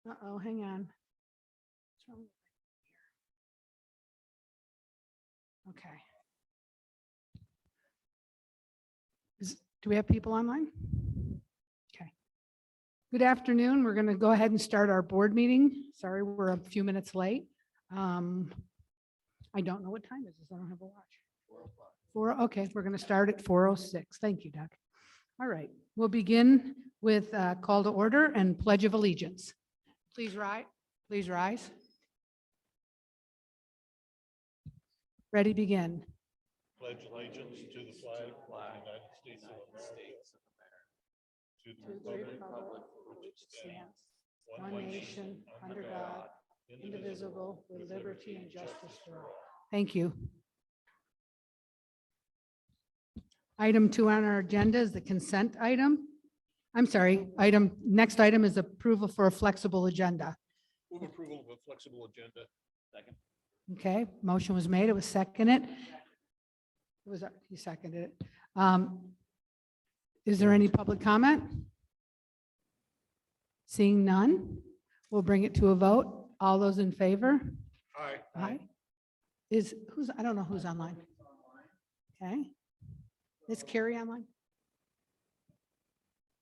Uh-oh, hang on. What's wrong with it here? Okay. Do we have people online? Okay. Good afternoon. We're going to go ahead and start our board meeting. Sorry, we're a few minutes late. I don't know what time it is. I don't have a watch. Okay, we're going to start at 4:06. Thank you, Doug. All right, we'll begin with call to order and pledge of allegiance. Please rise. Please rise. Ready, begin. Pledge allegiance to the flag of the United States of America, to the republic for which it stands, one nation, under God, indivisible, with liberty and justice for all. Thank you. Item 2 on our agenda is the consent item. I'm sorry, next item is approval for a flexible agenda. Move approval of a flexible agenda. Second. Okay, motion was made, it was seconded. You seconded it. Is there any public comment? Seeing none, we'll bring it to a vote. All those in favor? Aye. Aye. I don't know who's online. Okay. Is Carrie online?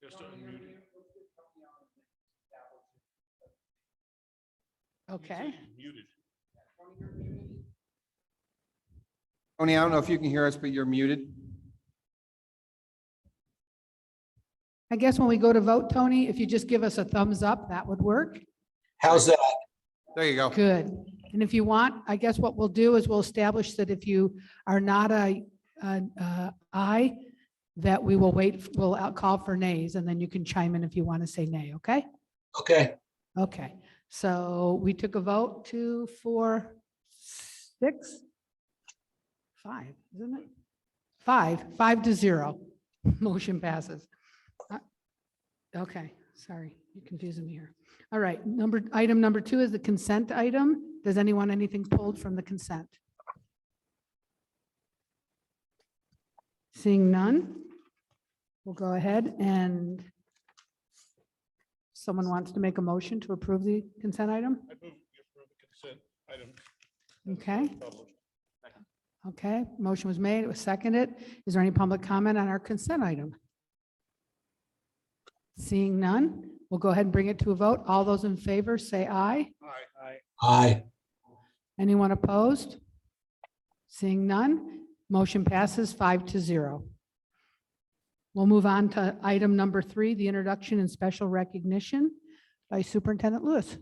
Just unmuted. Okay. Muted. Tony, I don't know if you can hear us, but you're muted. I guess when we go to vote, Tony, if you just give us a thumbs up, that would work. How's that? There you go. Good. And if you want, I guess what we'll do is we'll establish that if you are not a aye, that we will wait, we'll call for nays, and then you can chime in if you want to say nay, okay? Okay. Okay, so we took a vote 2, 4, 6, 5, isn't it? 5-0. Motion passes. Okay, sorry, you're confusing me here. All right, item number 2 is the consent item. Does anyone anything pulled from the consent? Seeing none, we'll go ahead and someone wants to make a motion to approve the consent item? I move we approve the consent item. Okay. Published. Okay, motion was made, it was seconded. Is there any public comment on our consent item? Seeing none, we'll go ahead and bring it to a vote. All those in favor say aye. Aye. Aye. Anyone opposed? Seeing none, motion passes 5-0. We'll move on to item number 3, the introduction and special recognition by Superintendent Lewis.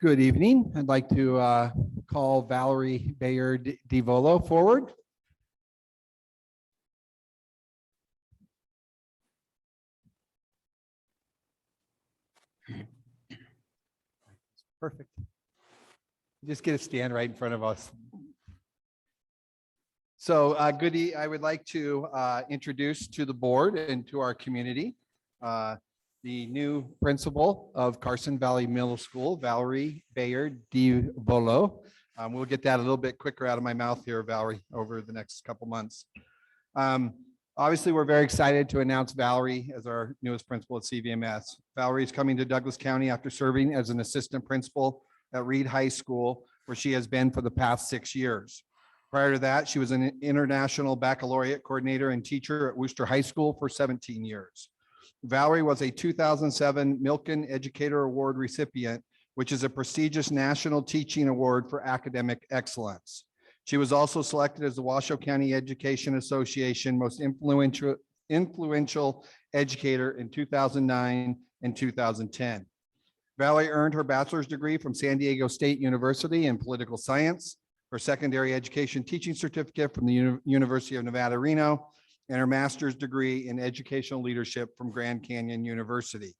Good evening. I'd like to call Valerie Bayard DiVolo forward. Perfect. Just get a stand right in front of us. So Goody, I would like to introduce to the board and to our community the new principal of Carson Valley Middle School, Valerie Bayard DiVolo. We'll get that a little bit quicker out of my mouth here, Valerie, over the next couple months. Obviously, we're very excited to announce Valerie as our newest principal at CVMS. Valerie is coming to Douglas County after serving as an assistant principal at Reed High School, where she has been for the past 6 years. Prior to that, she was an international baccalaureate coordinator and teacher at Worcester High School for 17 years. Valerie was a 2007 Milken Educator Award recipient, which is a prestigious national teaching award for academic excellence. She was also selected as the Washoe County Education Association most influential educator in 2009 and 2010. Valerie earned her bachelor's degree from San Diego State University in political science, her secondary education teaching certificate from the University of Nevada, Reno, and her master's degree in educational leadership from Grand Canyon University.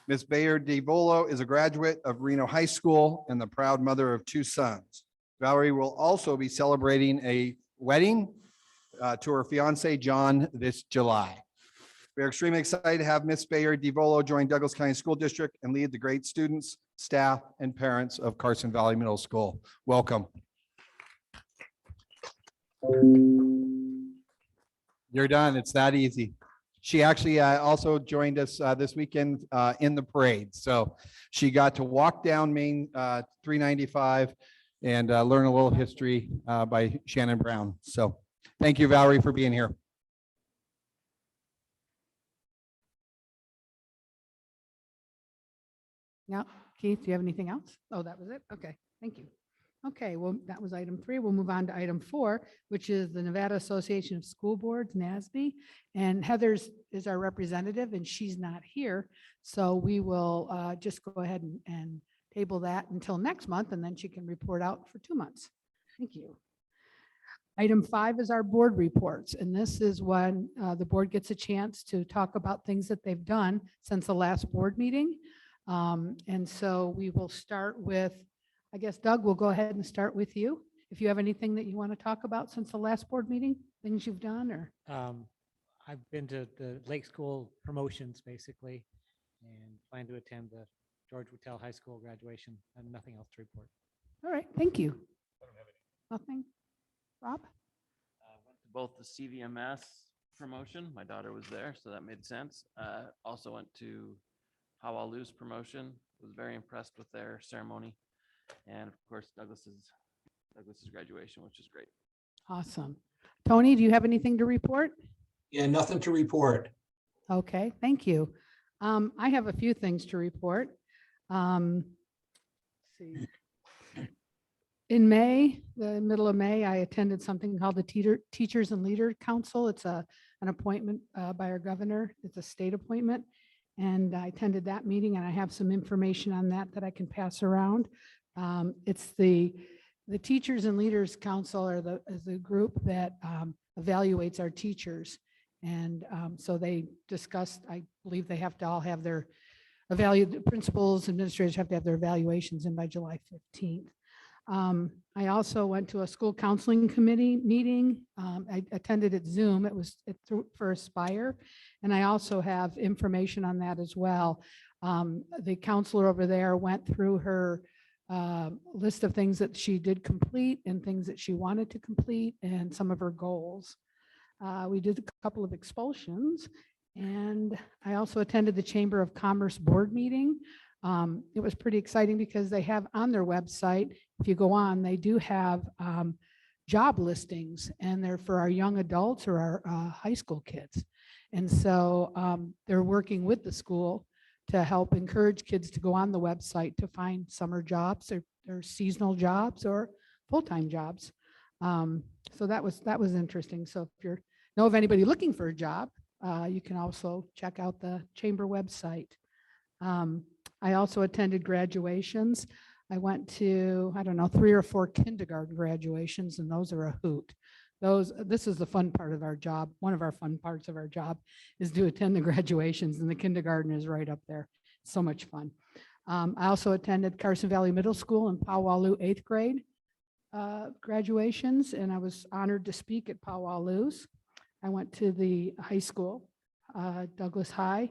Ms. Bayard DiVolo is a graduate of Reno High School and the proud mother of 2 sons. Valerie will also be celebrating a wedding to her fiance, John, this July. We are extremely excited to have Ms. Bayard DiVolo join Douglas County School District and lead the great students, staff, and parents of Carson Valley Middle School. Welcome. You're done. It's that easy. She actually also joined us this weekend in the parade. So she got to walk down Main 395 and learn a little history by Shannon Brown. So thank you, Valerie, for being here. Now, Keith, do you have anything else? Oh, that was it? Okay, thank you. Okay, well, that was item 3. We'll move on to item 4, which is the Nevada Association of School Boards, NASB. And Heather's is our representative and she's not here. So we will just go ahead and table that until next month and then she can report out for 2 months. Thank you. Item 5 is our board reports. And this is when the board gets a chance to talk about things that they've done since the last board meeting. And so we will start with, I guess, Doug, we'll go ahead and start with you. If you have anything that you want to talk about since the last board meeting, things you've done or? I've been to the Lake School promotions basically and plan to attend the George Whittle High School graduation and nothing else to report. All right, thank you. Nothing? Rob? Went to both the CVMS promotion. My daughter was there, so that made sense. Also went to Hawaloo's promotion. Was very impressed with their ceremony. And of course, Douglas's graduation, which is great. Awesome. Tony, do you have anything to report? Yeah, nothing to report. Okay, thank you. I have a few things to report. Let's see. In May, the middle of May, I attended something called the Teachers and Leader Council. It's an appointment by our governor. It's a state appointment. And I attended that meeting and I have some information on that I can pass around. It's the Teachers and Leaders Council is the group that evaluates our teachers. And so they discussed, I believe they have to all have their principals, administrators have to have their evaluations in by July 15th. I also went to a school counseling committee meeting. I attended it Zoom. It was for Aspire. And I also have information on that as well. The counselor over there went through her list of things that she did complete and things that she wanted to complete and some of her goals. We did a couple of expulsions and I also attended the Chamber of Commerce board meeting. It was pretty exciting because they have on their website, if you go on, they do have job listings and they're for our young adults or our high school kids. And so they're working with the school to help encourage kids to go on the website to find summer jobs or seasonal jobs or full-time jobs. So that was interesting. So if you know of anybody looking for a job, you can also check out the chamber website. I also attended graduations. I went to, I don't know, 3 or 4 kindergarten graduations, and those are a hoot. This is the fun part of our job. One of our fun parts of our job is to attend the graduations, and the kindergarten is right up there. So much fun. I also attended Carson Valley Middle School and Powaloo 8th grade graduations, and I was honored to speak at Powaloo's. I went to the high school, Douglas High.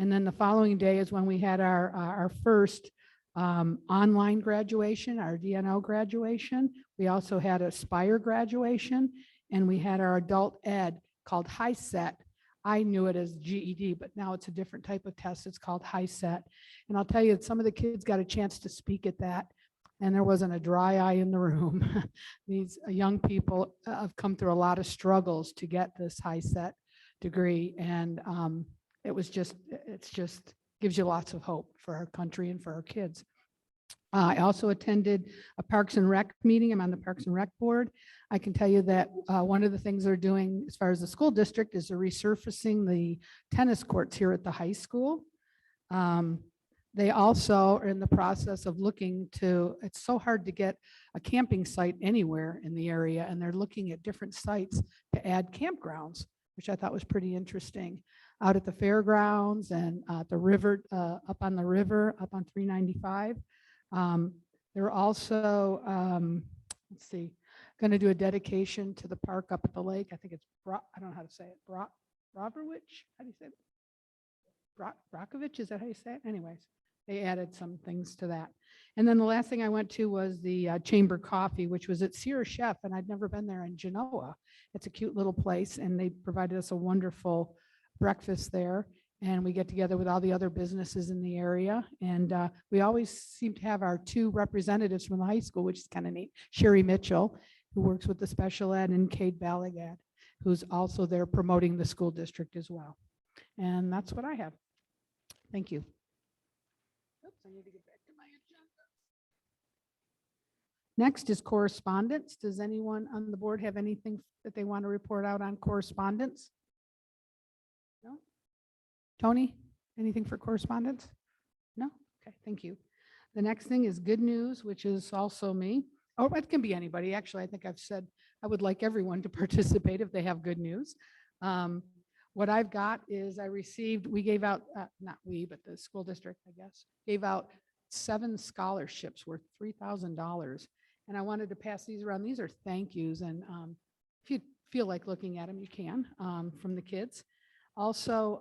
And then the following day is when we had our first online graduation, our DNO graduation. We also had a Aspire graduation, and we had our adult ed called HiSET. I knew it as GED, but now it's a different type of test. It's called HiSET. And I'll tell you, some of the kids got a chance to speak at that, and there wasn't a dry eye in the room. These young people have come through a lot of struggles to get this HiSET degree, and it's just gives you lots of hope for our country and for our kids. I also attended a Parks and Rec meeting. I'm on the Parks and Rec board. I can tell you that one of the things they're doing as far as the school district is they're resurfacing the tennis courts here at the high school. They also are in the process of looking to, it's so hard to get a camping site anywhere in the area, and they're looking at different sites to add campgrounds, which I thought was pretty interesting. Out at the fairgrounds and the river, up on the river, up on 395. They're also, let's see, going to do a dedication to the park up at the lake. I think it's, I don't know how to say it, Brovovich? How do you say it? Brockovich, is that how you say it? Anyways, they added some things to that. And then the last thing I went to was the Chamber Coffee, which was at Sierra Chef, and I'd never been there in Genoa. It's a cute little place, and they provided us a wonderful breakfast there. And we get together with all the other businesses in the area. And we always seem to have our two representatives from the high school, which is kind of neat. Sherry Mitchell, who works with the special ed, and Cade Balagad, who's also there promoting the school district as well. And that's what I have. Thank you. Oops, I need to get back to my agenda. Next is correspondence. Does anyone on the board have anything that they want to report out on correspondence? No? Tony, anything for correspondence? No? Okay, thank you. The next thing is good news, which is also me. Oh, it can be anybody. Actually, I think I've said I would like everyone to participate if they have good news. What I've got is we gave out, not we, but the school district, I guess, gave out 7 scholarships worth $3,000. And I wanted to pass these around. These are thank yous. And if you feel like looking at them, you can, from the kids. Also,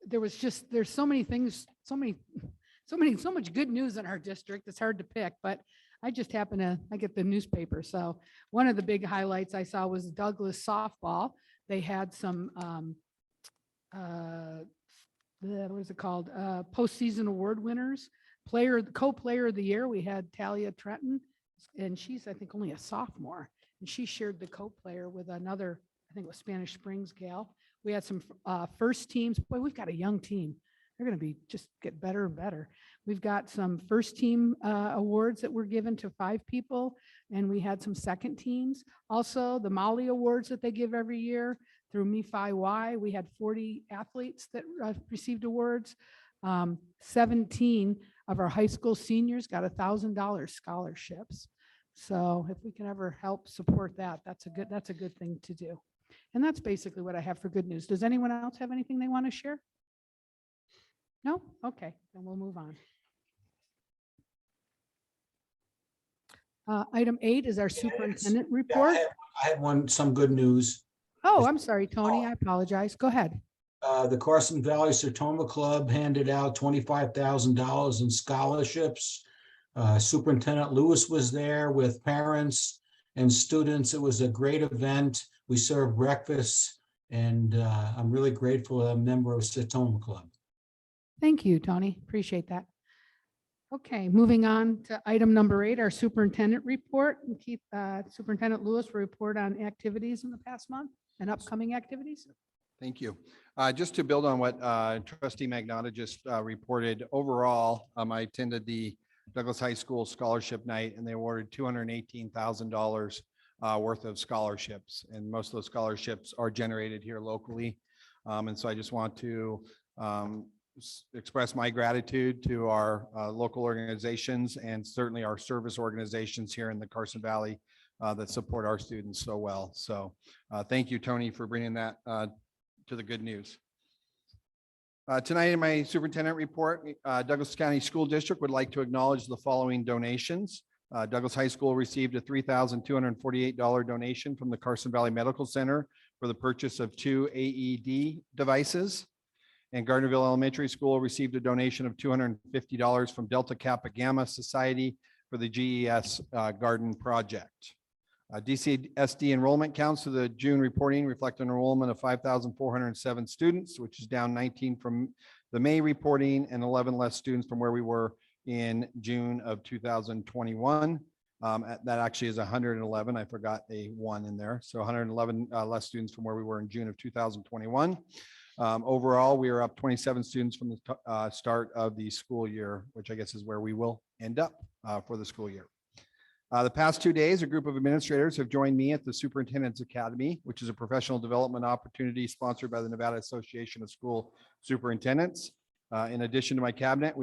there's so many things, so much good news in our district. It's hard to pick, but I just I get the newspaper. So one of the big highlights I saw was Douglas softball. They had some, what is it called? Postseason award winners. Co-player of the year, we had Talia Trenton, and she's, I think, only a sophomore. And she shared the co-player with another, I think it was Spanish Springs gal. We had some first teams. Boy, we've got a young team. They're going to just get better and better. We've got some first team awards that were given to 5 people, and we had some second teams. Also, the Molly Awards that they give every year through MeFi-Y, we had 40 athletes that received awards. 17 of our high school seniors got $1,000 scholarships. So if we can ever help support that, that's a good thing to do. And that's basically what I have for good news. Does anyone else have anything they want to share? No? Okay, then we'll move on. Item 8 is our superintendent Yeah, report. I had some good news. Oh, I'm sorry, Tony, I apologize. Go ahead. The Carson Valley Sertoma Club handed out $25,000 in scholarships. Superintendent Lewis was there with parents and students. It was a great event. We served breakfast, and I'm really grateful I'm a member of Sertoma Club. Thank you, Tony. Appreciate that. Okay, moving on to item number 8, our superintendent report. And Keith, Superintendent Lewis will report on activities in the past month and upcoming activities. Thank you. Just to build on what Trustee Magnotta just reported, overall, I attended the Douglas High School Scholarship Night, and they awarded $218,000 worth of scholarships. And most of those scholarships are generated here locally. And so I just want to express my gratitude to our local organizations and certainly our service organizations here in the Carson Valley that support our students so well. So thank you, Tony, for bringing that to the good news. Tonight in my superintendent report, Douglas County School District would like to acknowledge the following donations. Douglas High School received a $3,248 donation from the Carson Valley Medical Center for the purchase of 2 AED devices. And Gardnerville Elementary School received a donation of $250 from Delta Kappa Gamma Society for the GES Garden Project. DCSD enrollment counts to the June reporting reflect an enrollment of 5,407 students, which is down 19 from the May reporting and 11 less students from where we were in June of 2021. That actually is 111. I forgot a 1 in there. So 111 less students from where we were in June of 2021. Overall, we are up 27 students from the start of the school year, which I guess is where we will end up for the school year. The past 2 days, a group of administrators have joined me at the Superintendent's Academy, which is a professional development opportunity sponsored by the Nevada Association of School Superintendents. In addition to my cabinet,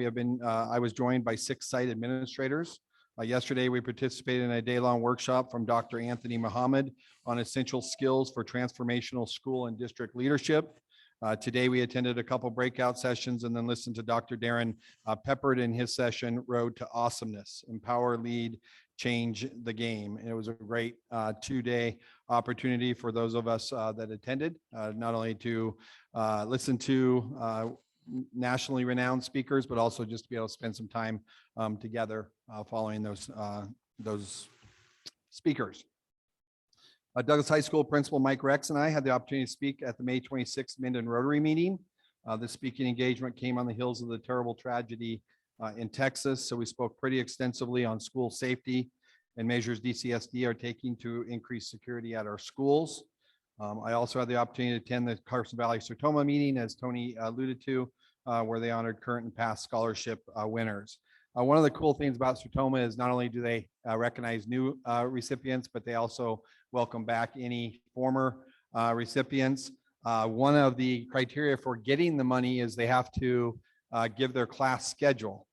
I was joined by 6 site administrators. Yesterday, we participated in a day-long workshop from Dr. Anthony Muhammad on essential skills for transformational school and district leadership. Today, we attended a couple breakout sessions and then listened to Dr. Darren Peppard in his session, Road to Awesomeness, Empower, Lead, Change the Game. And it was a great 2-day opportunity for those of us that attended, not only to listen to nationally renowned speakers, but also just to be able to spend some time together following those speakers. Douglas High School Principal Mike Rex and I had the opportunity to speak at the May 26th Minden Rotary meeting. The speaking engagement came on the heels of the terrible tragedy in Texas. So we spoke pretty extensively on school safety and measures DCSD are taking to increase security at our schools. I also had the opportunity to attend the Carson Valley Sertoma meeting, as Tony alluded to, where they honored current and past scholarship winners. One of the cool things about Sertoma is not only do they recognize new recipients, but they also welcome back any former recipients. One of the criteria for getting the money is they have to give their class schedule.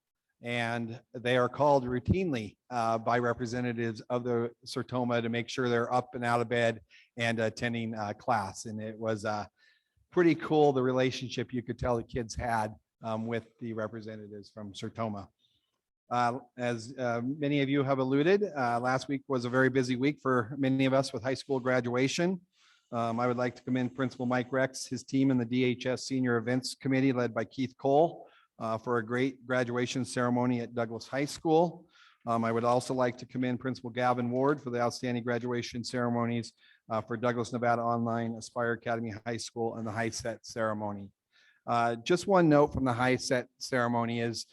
And they are called routinely by representatives of the Sertoma to make sure they're up and out of bed and attending class. And it was pretty cool, the relationship you could tell the kids had with the representatives from Sertoma. As many of you have alluded, last week was a very busy week for many of us with high school graduation. I would like to commend Principal Mike Rex, his team, and the DHS Senior Events Committee led by Keith Cole for a great graduation ceremony at Douglas High School. I would also like to commend Principal Gavin Ward for the outstanding graduation ceremonies for Douglas Nevada Online, Aspire Academy High School, and the High Set ceremony. Just one note from the High Set ceremony is,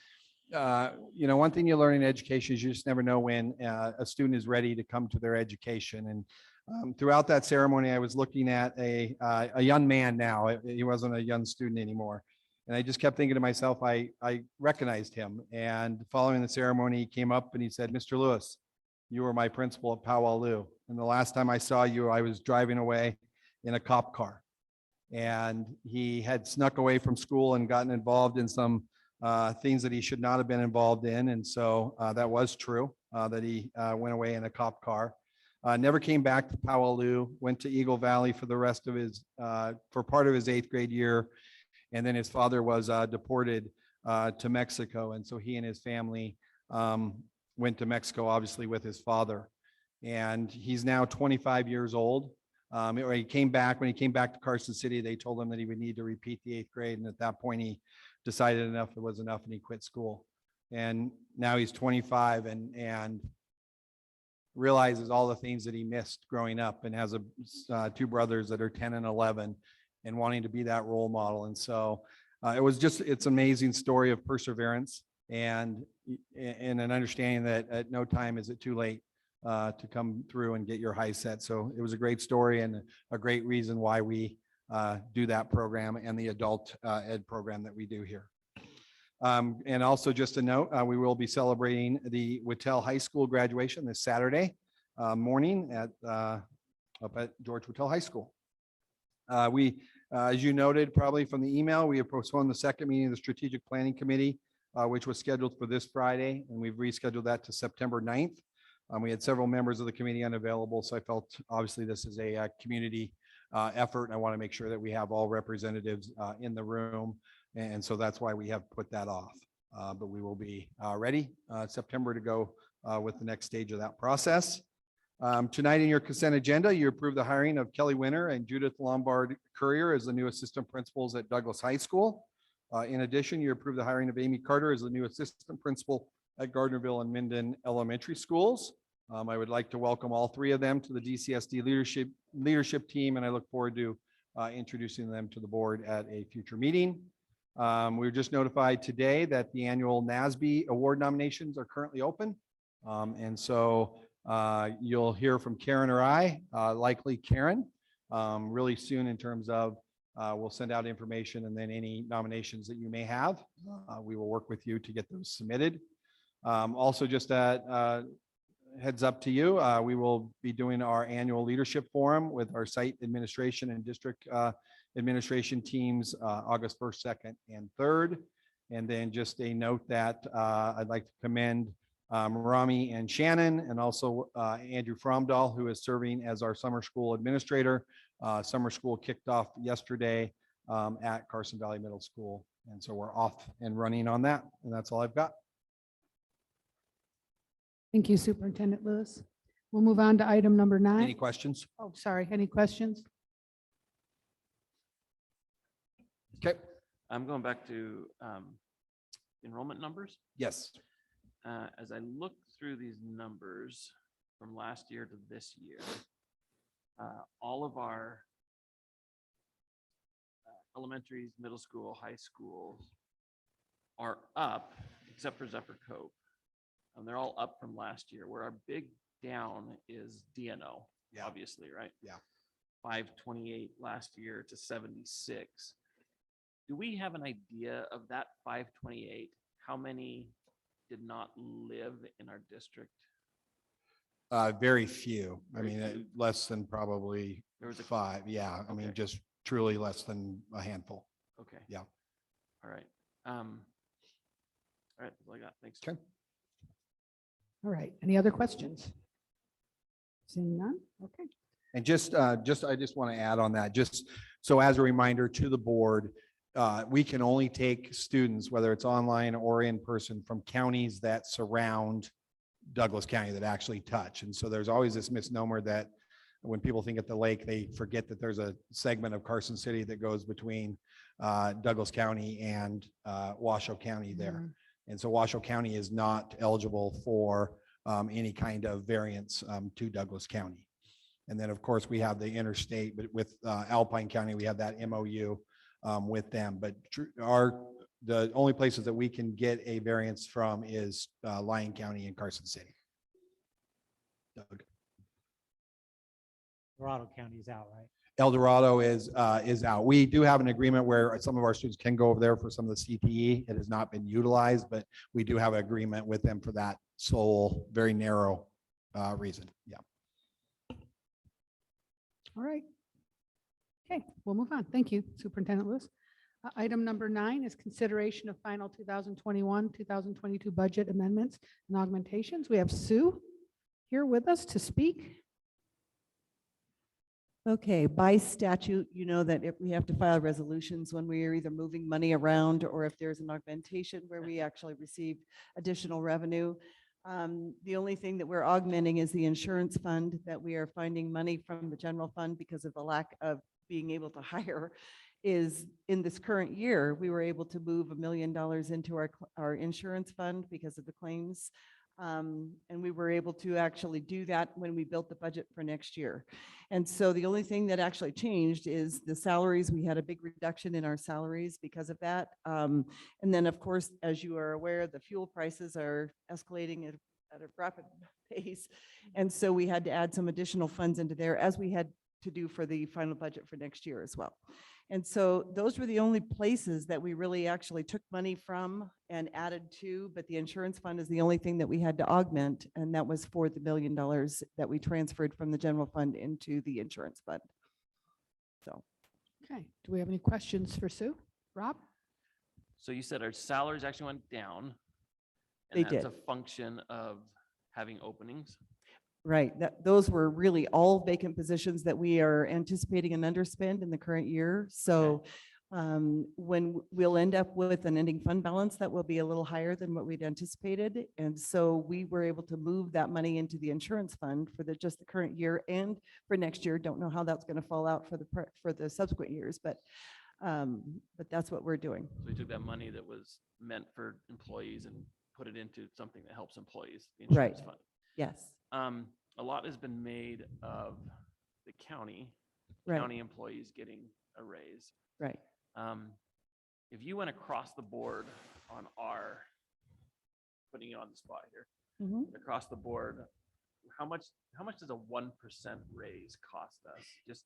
one thing you learn in education is you just never know when a student is ready to come to their education. And throughout that ceremony, I was looking at a young man now. He wasn't a young student anymore. And I just kept thinking to myself, I recognized him. And following the ceremony, he came up and he said, "Mr. Lewis, you were my principal at Powalloo. And the last time I saw you, I was driving away in a cop car." And he had snuck away from school and gotten involved in some things that he should not have been involved in. And so that was true, that he went away in a cop car. Never came back to Powalloo, went to Eagle Valley for the rest of his, for part of his 8th grade year. And then his father was deported to Mexico. And so he and his family went to Mexico, obviously with his father. And he's now 25 years old. When he came back to Carson City, they told him that he would need to repeat the 8th grade. And at that point, he decided enough was enough and he quit school. And now he's 25 and realizes all the things that he missed growing up, and has two brothers that are 10 and 11 and wanting to be that role model. And so it's an amazing story of perseverance and an understanding that at no time is it too late to come through and get your high set. So it was a great story and a great reason why we do that program and the adult ed program that we do here. And also just a note, we will be celebrating the Whitell High School graduation this Saturday morning up at George Whitell High School. As you noted probably from the email, we have postponed the second meeting of the Strategic Planning Committee, which was scheduled for this Friday, and we've rescheduled that to September 9th. We had several members of the committee unavailable, so I felt obviously this is a community effort, and I want to make sure that we have all representatives in the room, and so that's why we have put that off. But we will be ready September to go with the next stage of that process. Tonight in your consent agenda, you approve the hiring of Kelly Winter and Judith Lombard Courier as the new assistant principals at Douglas High School. In addition, you approve the hiring of Amy Carter as the new assistant principal at Gardnerville and Minden Elementary Schools. I would like to welcome all three of them to the DCSD leadership team, and I look forward to introducing them to the board at a future meeting. We were just notified today that the annual NASB award nominations are currently open. And so you'll hear from Karen or I, likely Karen, really soon in terms of we'll send out information, and then any nominations that you may have, we will work with you to get those submitted. Also, just a heads up to you, we will be doing our annual leadership forum with our site administration and district administration teams August 1st, 2nd, and 3rd. And then just a note that I'd like to commend Rami and Shannon, and also Andrew Fromdahl, who is serving as our summer school administrator. Summer school kicked off yesterday at Carson Valley Middle School. And so we're off and running on that. And that's all I've got. Thank you, Superintendent Lewis. We'll move on to item number 9. Any questions? Oh, sorry. Any questions? Okay. I'm going back to enrollment numbers. Yes. As I look through these numbers from last year to this year, all of our elementaries, middle school, high schools are up, except for Zephyr Cove. And they're all up from last year, where our big down is DNO, Yeah. obviously, right? Yeah. 528 last year to 76. Do we have an idea of that 528? How many did not live in our district? Very few. I Very mean, few. less than probably There was a, 5. Yeah. I mean, Okay. just truly less than a handful. okay. Yeah. All right. All right, that's all I got. Thanks. Okay. All right. Any other questions? Seeing none? Okay. And I just want to add on that, just so as a reminder to the board, we can only take students, whether it's online or in person, from counties that surround Douglas County that actually touch. And so there's always this misnomer that when people think at the lake, they forget that there's a segment of Carson City that goes between Douglas County and Washoe County there. Mhm. And so Washoe County is not eligible for any kind of variance to Douglas County. And then, of course, we have the interstate, but with Alpine County, we have that MOU with them. But the only places that we can get a variance from is Lyon County and Carson City. Doug. Dorado County is out, right? El Dorado is out. We do have an agreement where some of our students can go over there for some of the CTE. It has not been utilized, but we do have an agreement with them for that sole, very narrow reason. Yeah. All right. Okay, we'll move on. Thank you, Superintendent Lewis. Item number 9 is consideration of final 2021, 2022 budget amendments and augmentations. We have Sue here with us to speak. Okay, by statute, you know that if we have to file resolutions when we are either moving money around or if there's an augmentation where we actually receive additional revenue. The only thing that we're augmenting is the insurance fund that we are finding money from the general fund because of the lack of being able to hire. Is in this current year, we were able to move $1 million into our insurance fund because of the claims. And we were able to actually do that when we built the budget for next year. And so the only thing that actually changed is the salaries. We had a big reduction in our salaries because of that. And then, of course, as you are aware, the fuel prices are escalating at a rapid pace. And so we had to add some additional funds into there, as we had to do for the final budget for next year as well. And so those were the only places that we really actually took money from and added to, but the insurance fund is the only thing that we had to augment, and that was for the $1 million that we transferred from the general fund into the insurance fund. So, Okay, do we have any questions for Sue? Rob? So you said our salaries actually went down. They And that's did. a function of having openings. right, those were really all vacant positions that we are anticipating an underspend in the current year. So when we'll end up with an ending fund balance that will be a little higher than what we'd anticipated. And so we were able to move that money into the insurance fund for just the current year and for next year. Don't know how that's going to fall out for the subsequent years, but that's what we're doing. So we took that money that was meant for employees and put it into something that helps employees, the insurance Right. fund. Yes, A lot has been made of the county right, employees getting a raise. right. If you went across the board on putting you on the spot here, Mhm. across the board, how much does a 1% raise cost us? Just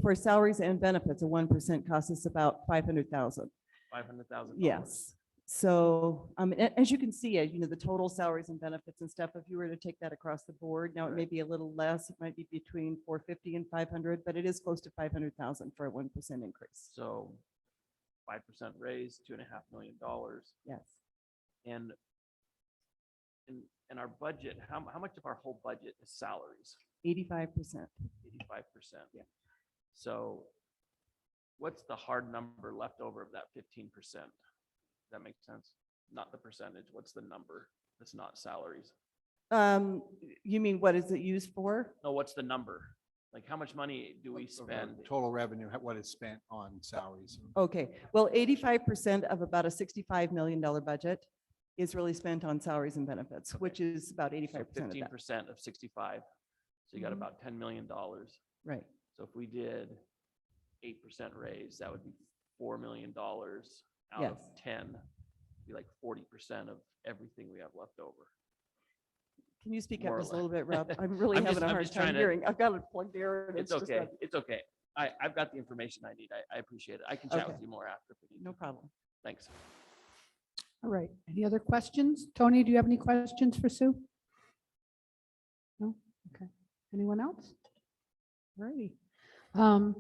For salaries and benefits, a 1% costs us about 500,000. $500,000? Yes. So, as you can see, the total salaries and benefits and stuff, if you were to take that across the board, now it may be a little less, it might be between 450 and 500, but it is close to 500,000 for a 1% increase. So 5% raise, $2.5 million. Yes. And in our budget, how much of our whole budget is salaries? 85%. 85%. Yeah. So what's the hard number left over of that 15%? That makes sense? Not the percentage. What's the number that's not salaries? You mean, what is it used for? No, what's the number? Like, how much money do we spend? Total revenue, what is spent on salaries. Okay, well, 85% of about a $65 million budget is really spent on salaries and benefits, Okay. which is about So 85% of that. 15% of 65. So you got Mhm. about $10 million. Right. So if we did 8% raise, that would be $4 million out of Yes. 10, be like 40% of everything we have left over. Can you speak More up or just a less. little bit, Rob? I'm really I'm having just- a I'm hard just time trying to- hearing. I've got it plugged here and It's it's just okay. not- It's okay. I've got the information I need. I appreciate it. I can chat with Okay. you more after. If we need No to. problem. Thanks. All right. Any other questions? Tony, do you have any questions for Sue? No? Okay. Anyone else? All righty. All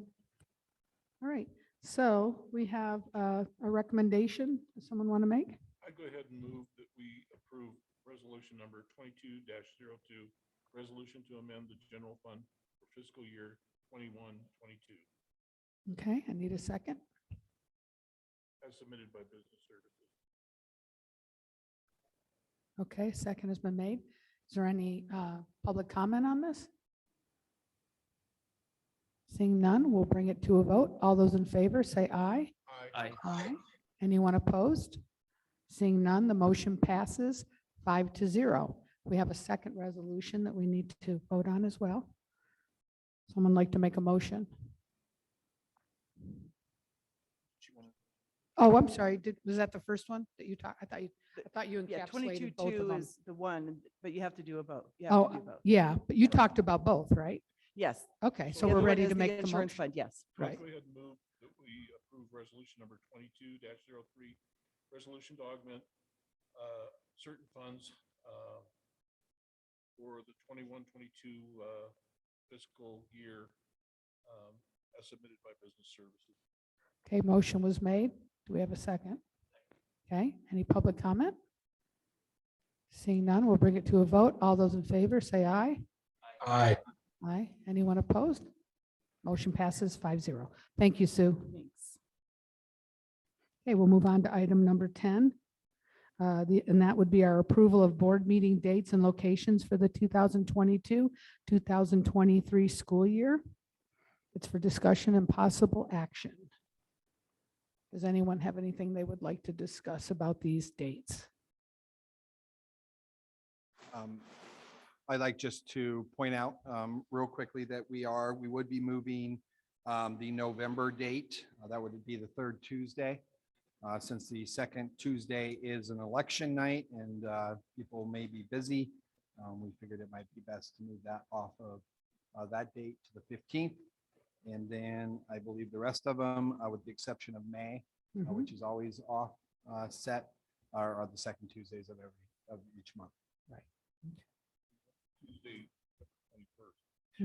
right. So we have a recommendation. Does someone want to make? I go ahead and move that we approve resolution number 22-02, resolution to amend the general fund for fiscal year 21-22, Okay, I need a second. as submitted by Business Services. Okay, second has been made. Is there any public comment on this? Seeing none, we'll bring it to a vote. All those in favor, say aye. Aye. Aye. Anyone opposed? Seeing none, the motion passes 5-0. We have a second resolution that we need to vote on as well. Someone like to make a motion? Oh, I'm sorry. Was that the first one that you talked? I thought you Yeah, encapsulated both of 22-2 them. is the one, but you have to do a vote. You have to do Oh, both. yeah, but you talked about both, right? Yes. Okay, so The we're other one ready is to the make the insurance motion. fund, yes. I'll Right. go ahead and move that we approve resolution number 22-03, resolution to augment certain funds for the 21-22 fiscal year as submitted by Business Services. Okay, motion was made. Do we have a second? Okay, any public comment? Seeing none, we'll bring it to a vote. All those in favor, say aye. Aye. Aye. Anyone opposed? Motion passes 5-0. Thank you, Sue. Thanks. Okay, we'll move on to item number 10. And that would be our approval of board meeting dates and locations for the 2022-2023 school year. It's for discussion and possible action. Does anyone have anything they would like to discuss about these dates? I'd like just to point out real quickly that we would be moving the November date. That would be the third Tuesday. Since the second Tuesday is an election night and people may be busy, we figured it might be best to move that off of that date to the 15th. And then I believe the rest of them, with the exception of May, Mhm. which is always off set, are the second Tuesdays of each month. Tuesday, 21st.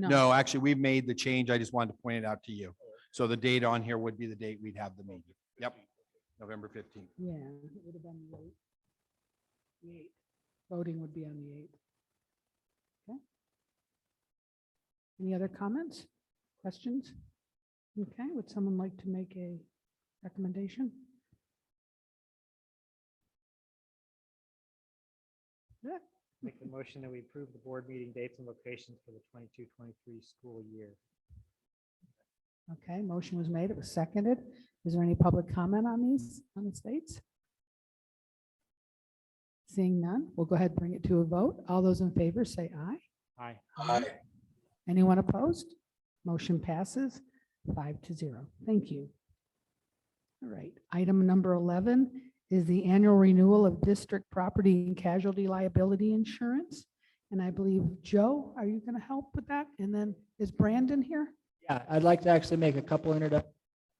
No, actually, we've made the change. I just wanted to point it out to you. So the date on here would be the date we'd have the meeting. Yep, November 15th. Yeah, it would have been the 8th. The 8th. Voting would be on the 8th. Okay. Any other comments, questions? Okay, would someone like to make a recommendation? Yeah, Make the motion that we approve the board meeting dates and locations for the 22-23 school year. okay, motion was made, it was seconded. Is there any public comment on these, on the dates? Seeing none, we'll go ahead and bring it to a vote. All those in favor say aye. Aye. Aye. Anyone opposed? Motion passes 5-0. Thank you. All right, item number 11 is the annual renewal of district property and casualty liability insurance. And I believe, Joe, are you going to help with that? And then is Brandon here? Yeah, I'd like to actually make a couple introductions.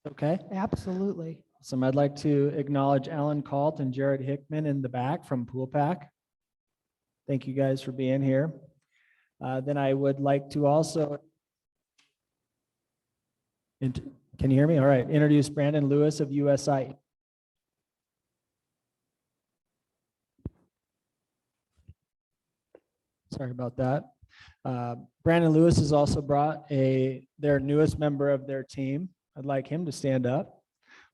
Okay, Absolutely. so I'd like to acknowledge Alan Calt and Jared Hickman in the back from Pool Pack. Thank you guys for being here. Then I would like to also, can you hear me? All right, introduce Brandon Lewis of USI. Sorry about that. Brandon Lewis has also brought their newest member of their team. I'd like him to stand up.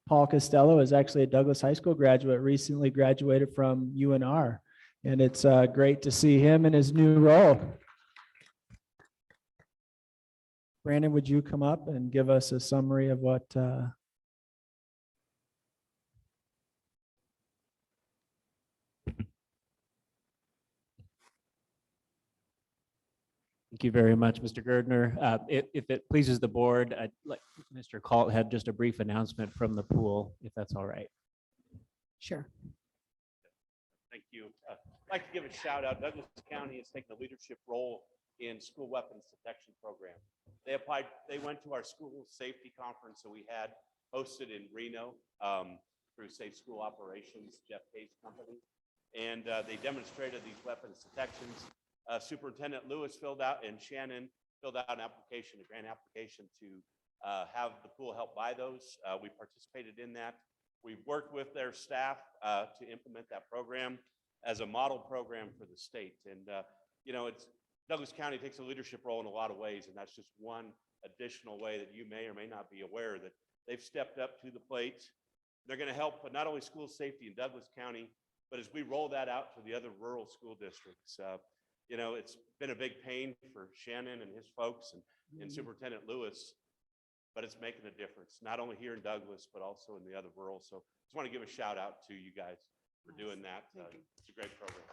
Paul Costello is actually a Douglas High School graduate, recently graduated from UNR. And it's great to see him in his new role. Brandon, would you come up and give us a summary of what Thank you very much, Mr. Gardner. If it pleases the board, I'd like Mr. Colt had just a brief announcement from the pool, if that's all right. Sure. Thank you. I'd like to give a shout out. Douglas County has taken a leadership role in school weapons detection program. They went to our school safety conference that we had hosted in Reno through Safe School Operations, Jeff Case Company. And they demonstrated these weapons detections. Superintendent Lewis filled out and Shannon filled out an application, a grant application to have the pool help buy those. We participated in that. We've worked with their staff to implement that program as a model program for the state. And, you know, Douglas County takes a leadership role in a lot of ways, and that's just one additional way that you may or may not be aware that they've stepped up to the plate. They're going to help not only school safety in Douglas County, but as we roll that out to the other rural school districts, you know, it's been a big pain for Shannon and his folks and Superintendent Lewis, but it's making a difference, not only here in Douglas, but also in the other rural. So just want to give a shout out to you guys for doing that. It's a great program.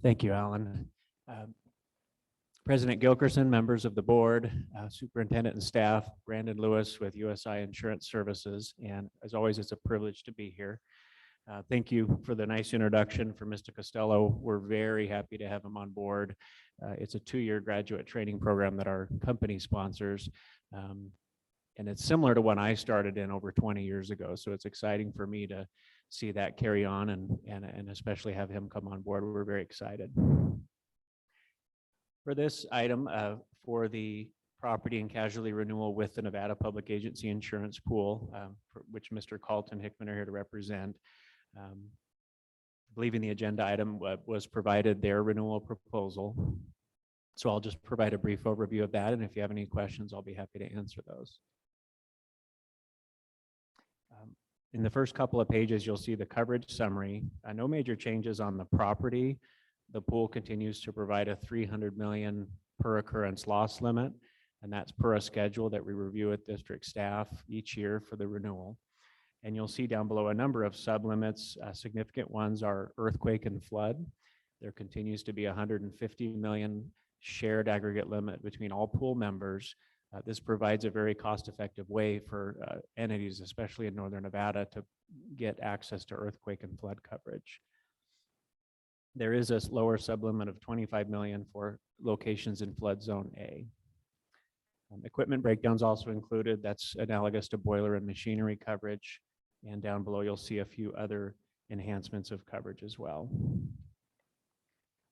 Thank you, Alan. President Gilkerson, members of the board, superintendent and staff, Brandon Lewis with USI Insurance Services. And as always, it's a privilege to be here. Thank you for the nice introduction for Mr. Costello. We're very happy to have him on board. It's a 2-year graduate training program that our company sponsors. And it's similar to when I started in over 20 years ago. So it's exciting for me to see that carry on and especially have him come on board. We're very excited. For this item, for the property and casualty renewal with the Nevada Public Agency Insurance Pool, for which Mr. Carlton Hickman are here to represent. I believe in the agenda item was provided their renewal proposal. So I'll just provide a brief overview of that. And if you have any questions, I'll be happy to answer those. In the first couple of pages, you'll see the coverage summary. No major changes on the property. The pool continues to provide a $300 million per occurrence loss limit, and that's per a schedule that we review with district staff each year for the renewal. And you'll see down below a number of sublimits. Significant ones are earthquake and flood. There continues to be a $150 million shared aggregate limit between all pool members. This provides a very cost-effective way for entities, especially in Northern Nevada, to get access to earthquake and flood coverage. There is a lower sublimit of $25 million for locations in flood zone A. Equipment breakdowns also included. That's analogous to boiler and machinery coverage. And down below, you'll see a few other enhancements of coverage as well.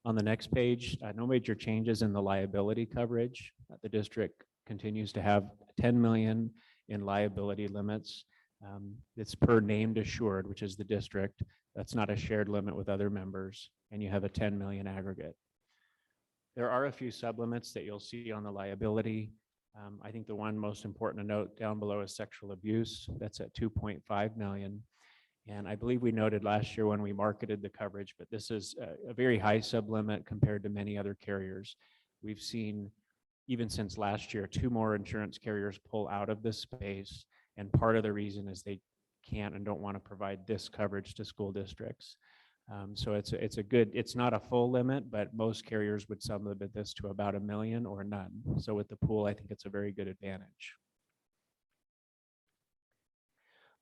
On the next page, no major changes in the liability coverage. The district continues to have $10 million in liability limits. It's per named assured, which is the district. That's not a shared limit with other members, and you have a 10 million aggregate. There are a few sublimits that you'll see on the liability. I think the one most important to note down below is sexual abuse. That's at 2.5 million. And I believe we noted last year when we marketed the coverage, but this is a very high sublimit compared to many other carriers. We've seen, even since last year, 2 more insurance carriers pull out of this space. And part of the reason is they can't and don't want to provide this coverage to school districts. So it's not a full limit, but most carriers would sublimit this to about $1 million or none. So with the pool, I think it's a very good advantage.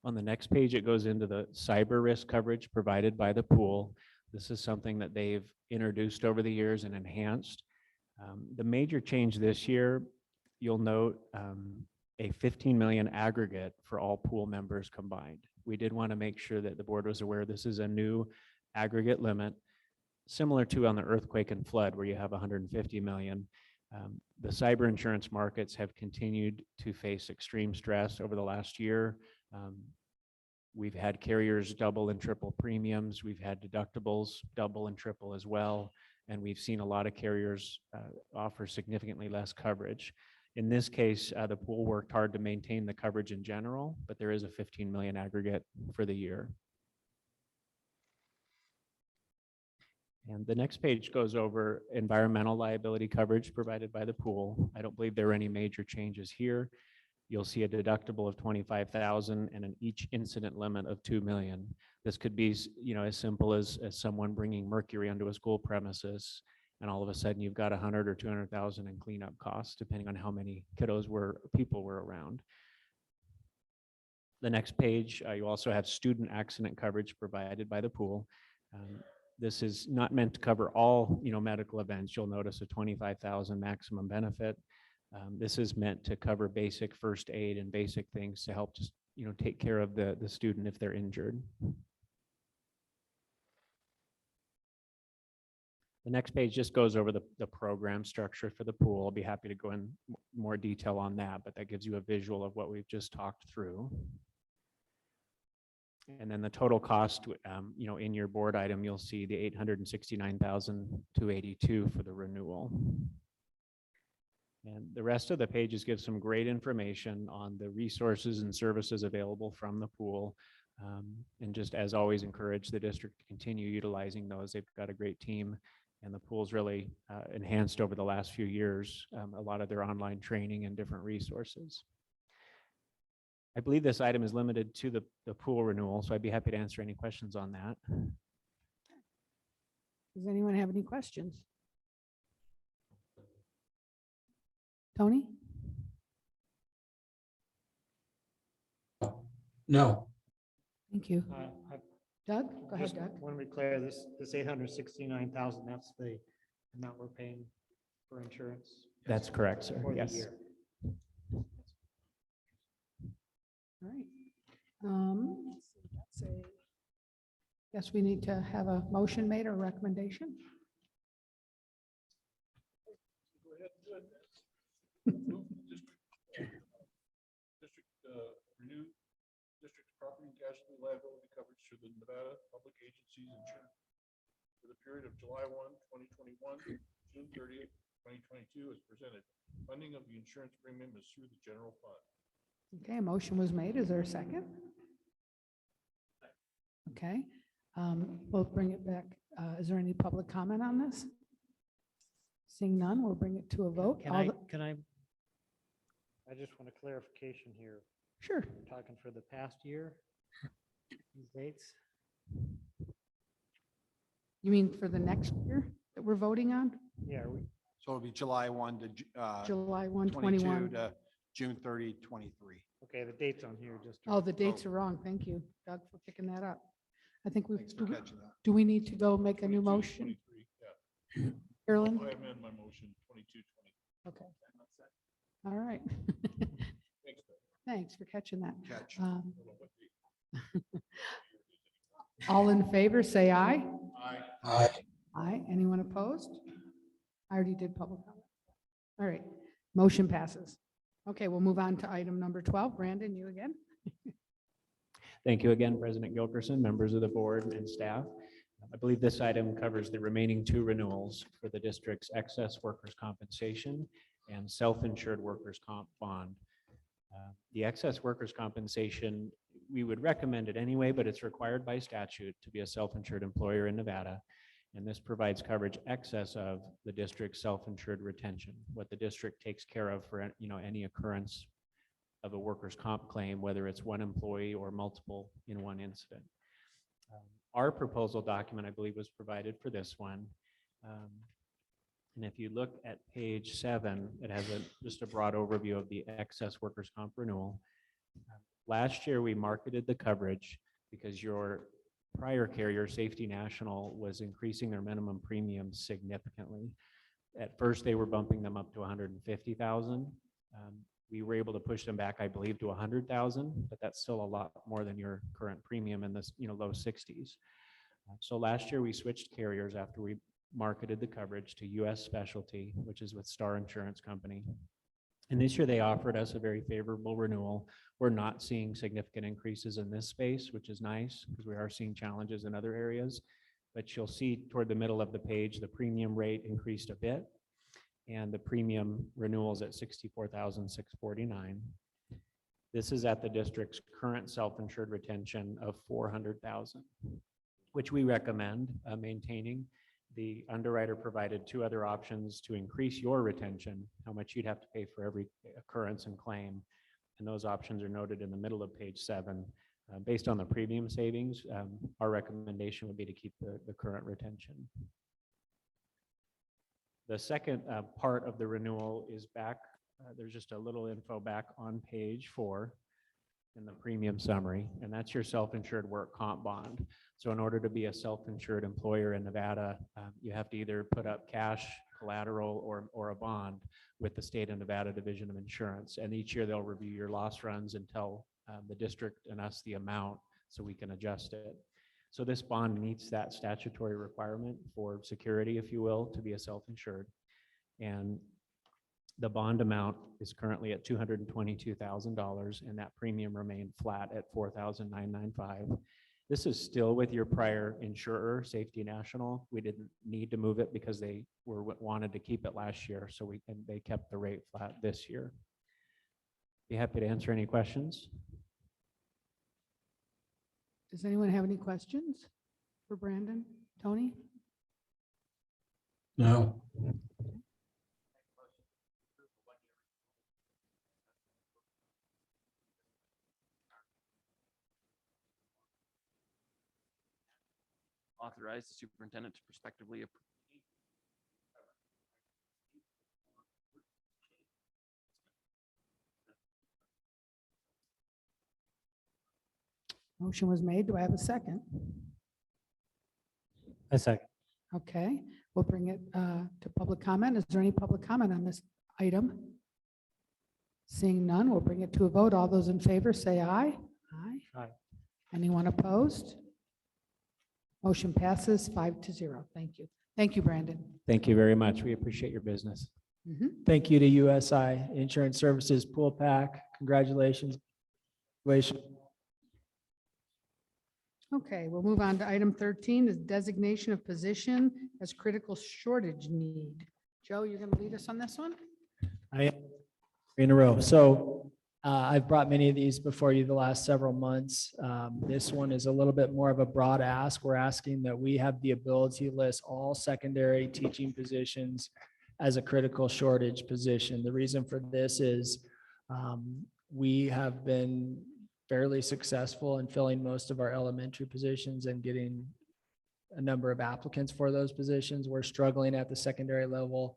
On the next page, it goes into the cyber risk coverage provided by the pool. This is something that they've introduced over the years and enhanced. The major change this year, you'll note a 15 million aggregate for all pool members combined. We did want to make sure that the board was aware this is a new aggregate limit, similar to on the earthquake and flood where you have 150 million. The cyber insurance markets have continued to face extreme stress over the last year. We've had carriers double and triple premiums. We've had deductibles double and triple as well. And we've seen a lot of carriers offer significantly less coverage. In this case, the pool worked hard to maintain the coverage in general, but there is a 15 million aggregate for the year. And the next page goes over environmental liability coverage provided by the pool. I don't believe there are any major changes here. you'll see a deductible of 25,000 and an each incident limit of 2 million. This could be, as simple as someone bringing mercury onto a school premises, and all of a sudden you've got 100 or 200,000 in cleanup costs, depending on how many people were around. The next page, you also have student accident coverage provided by the pool. This is not meant to cover all, medical events. You'll notice a 25,000 maximum benefit. This is meant to cover basic first aid and basic things to help just, take care of the student if they're injured. The next page just goes over the program structure for the pool. I'll be happy to go in more detail on that, but that gives you a visual of what we've just talked through. And then the total cost, in your board item, you'll see the 869,282 for the renewal. And the rest of the pages give some great information on the resources and services available from the pool. And just as always, encourage the district to continue utilizing those. They've got a great team, and the pool's really enhanced over the last few years, a lot of their online training and different resources. I believe this item is limited to the pool renewal, so I'd be happy to answer any questions on that. Does anyone have any questions? Tony? No. Thank you. Doug? Go ahead, Just Doug. want to be clear, this 869,000, that's the amount we're paying for insurance? That's correct, sir. For the Yes. year. All right. Let's see, guess we need to have a motion made or recommendation. Go ahead and do it. Move the district, renew district's property and casualty liability coverage to the Nevada Public Agencies Insurance for the period of July 1, 2021, June 30th, 2022, as presented. Funding of the insurance premium is through the general fund. Okay, a motion was made. Is there a second? Okay, we'll bring it back. Is there any public comment on this? Seeing none, we'll bring it to a vote. Can All I, the- can I just want a clarification here. Sure. We're talking for the past year, these dates? You mean for the next year that we're voting on? Yeah, are we, So it'll be July 1 to July 1, 22 21. to June 30, 23. okay, the dates on here just. Oh, the dates are wrong. Thank you, Doug, for picking that up. I think we, Thanks for catching that. do we need to go make a new 22, motion? 23, yeah. Carolyn? I amend my motion 22, 23. Okay. All right. Thanks, Doug. Thanks for catching that. Catch. Hold on, what date? All in favor, say aye. Aye. Aye. Anyone opposed? I already did public comment. All right, motion passes. Okay, we'll move on to item number 12. Brandon, you again? Thank you again, President Gilkerson, members of the board and staff. I believe this item covers the remaining two renewals for the district's excess workers' compensation and self-insured workers' comp bond. The excess workers' compensation, we would recommend it anyway, but it's required by statute to be a self-insured employer in Nevada. And this provides coverage excess of the district's self-insured retention, what the district takes care of for, any occurrence of a workers' comp claim, whether it's one employee or multiple in one incident. Our proposal document, I believe, was provided for this one. And if you look at page 7, it has just a broad overview of the excess workers' comp renewal. Last year, we marketed the coverage because your prior carrier, Safety National, was increasing their minimum premiums significantly. At first, they were bumping them up to 150,000. We were able to push them back, I believe, to 100,000, but that's still a lot more than your current premium in this, low 60s. So last year, we switched carriers after we marketed the coverage to US Specialty, which is with Star Insurance Company. And this year, they offered us a very favorable renewal. We're not seeing significant increases in this space, which is nice because we are seeing challenges in other areas. But you'll see toward the middle of the page, the premium rate increased a bit, and the premium renewals at $64,649. This is at the district's current self-insured retention of $400,000, which we recommend maintaining. The underwriter provided 2 other options to increase your retention, how much you'd have to pay for every occurrence and claim. And those options are noted in the middle of page 7. Based on the premium savings, our recommendation would be to keep the current retention. The second part of the renewal is back. There's just a little info back on page 4 in the premium summary, and that's your self-insured work comp bond. So in order to be a self-insured employer in Nevada, you have to either put up cash, collateral, or a bond with the state of Nevada Division of Insurance. And each year they'll review your loss runs and tell the district and us the amount so we can adjust it. So this bond meets that statutory requirement for security, if you will, to be a self-insured. And the bond amount is currently at $222,000, and that premium remained flat at $4,995. This is still with your prior insurer, Safety National. We didn't need to move it because they wanted to keep it last year, so they kept the rate flat this year. Be happy to answer any questions. Does anyone have any questions for Brandon? Tony? No. Authorize the superintendent to prospectively approve. Motion was made. Do I have a second? A second. Okay, we'll bring it to public comment. Is there any public comment on this item? Seeing none, we'll bring it to a vote. All those in favor say aye. Aye. Aye. Anyone opposed? Motion passes 5-0. Thank you. Thank you, Brandon. Thank you very much. We appreciate your business. Mhm. Thank you to USI Insurance Services Pool Pack. Congratulations. Okay, we'll move on to item 13, is designation of position as critical shortage need. Joe, you're going to lead us on this one? In a row. So I've brought many of these before you the last several months. This one is a little bit more of a broad ask. We're asking that we have the ability to list all secondary teaching positions as a critical shortage position. The reason for this is we have been fairly successful in filling most of our elementary positions and getting a number of applicants for those positions. We're struggling at the secondary level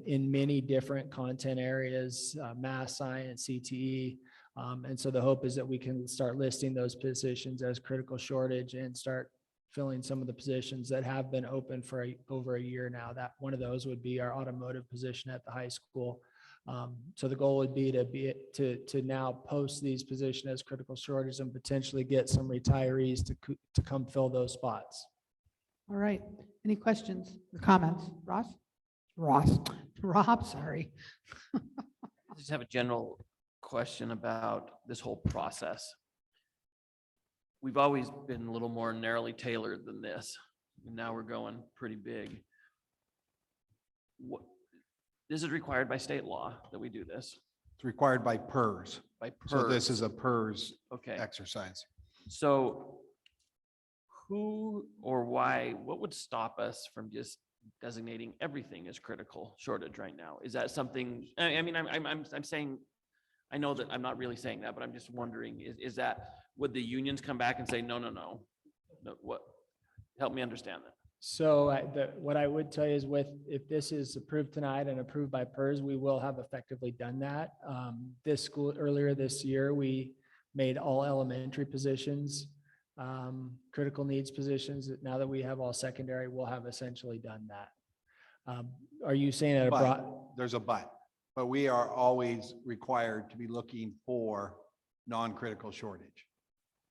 in many different content areas, math, science, CTE. And so the hope is that we can start listing those positions as critical shortage and start filling some of the positions that have been open for over a year now. That one of those would be our automotive position at the high school. So the goal would be to now post these positions as critical shortage and potentially get some retirees to come fill those spots. All right. Any questions or comments? Rob, sorry. I just have a general question about this whole process. We've always been a little more narrowly tailored than this, and now we're going pretty big. This is required by state law that we do this, It's required by PERS. by So this PERS. is a PERS Okay, exercise. so who or why, what would stop us from just designating everything as critical shortage right now? Is that something, I mean, I'm saying, I know that I'm not really saying that, but I'm just wondering, is that, would the unions come back and say, no, what? Help me understand that. So what I would tell you is if this is approved tonight and approved by PERS, we will have effectively done that. This school, earlier this year, we made all elementary positions critical needs positions. Now that we have all secondary, we'll have essentially done that. Are you saying that There's a but we are always required to be looking for non-critical shortage.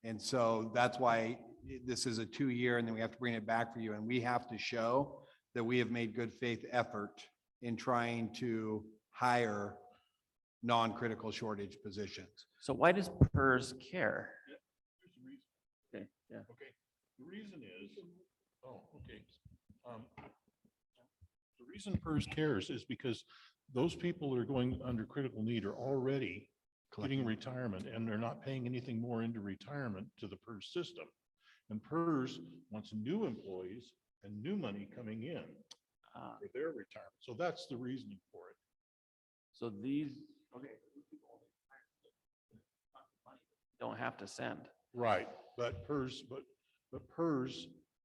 And so that's why this is a 2-year, and then we have to bring it back for you. And we have to show that we have made good faith effort in trying to hire non-critical shortage positions. So why does PERS care? There's a reason. Okay, yeah. Okay, the reason is, the reason PERS cares is because those people that are going under critical need are already getting retirement, and they're not paying anything more into retirement to the PERS system. And PERS wants new employees and new money coming in for their retirement. So that's the reasoning for it. So these, okay. don't have to send. Right, but PERS,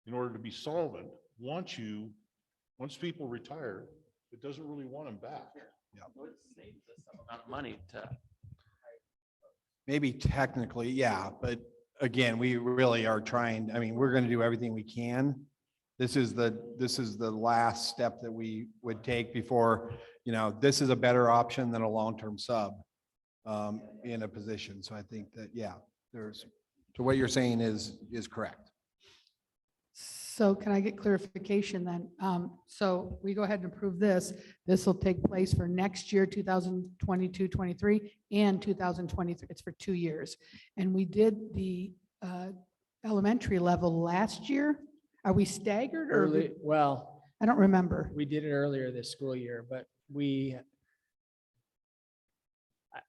in order to be solvent, once people retire, it doesn't really want them back. So it saves us some amount of money to, Maybe technically, yeah, but again, we really are trying, I mean, we're going to do everything we can. This is the last step that we would take before, this is a better option than a long-term sub in a position. So I think that, yeah, so what you're saying is correct. So can I get clarification then? So we go ahead and approve this. This will take place for next year, 2022, 23, and 2023. It's for 2 years. And we did the elementary level last year. Are we staggered or? Early, well, I don't remember. we did it earlier this school year, but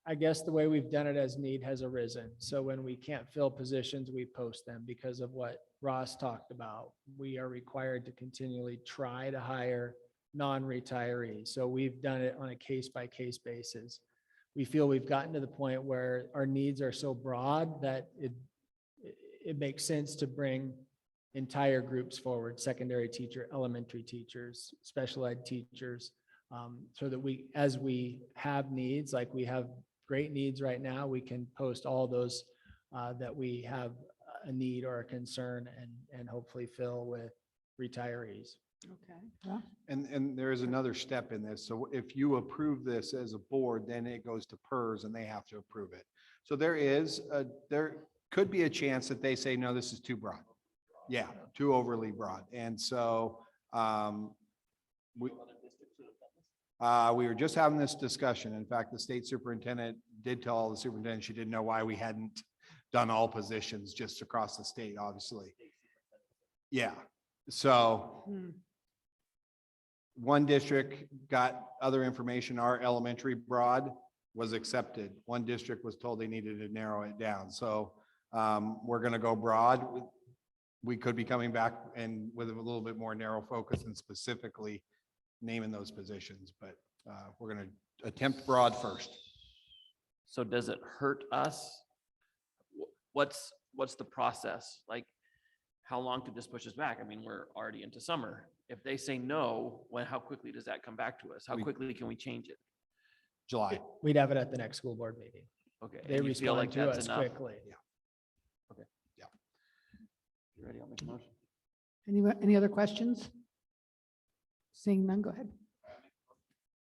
I guess the way we've done it as need has arisen. So when we can't fill positions, we post them because of what Ross talked about. We are required to continually try to hire non-retirees. So we've done it on a case-by-case basis. We feel we've gotten to the point where our needs are so broad that it makes sense to bring entire groups forward, secondary teacher, elementary teachers, special ed teachers, so that as we have needs, like we have great needs right now, we can post all those that we have a need or a concern and hopefully fill with retirees. Okay. Well, And there is another step in this. So if you approve this as a board, then it goes to PERS and they have to approve it. So there could be a chance that they say, no, this is too broad. Yeah, too overly broad. And so we were just having this discussion. In fact, the state superintendent did tell the superintendent she didn't know why we hadn't done all positions just across the state, obviously. Yeah, so one district got other information. Our elementary broad was accepted. One district was told they needed to narrow it down. So we're going to go broad. We could be coming back and with a little bit more narrow focus and specifically naming those positions, but we're going to attempt broad first. so does it hurt us? What's the process? Like, how long could this push us back? I mean, we're already into summer. If they say no, how quickly does that come back to us? How quickly can we change it? July. We'd have it at the next school board meeting. Okay. They and you feel respond like to that's us enough? quickly. You ready? I'll make a motion. any other questions? Seeing none, go ahead.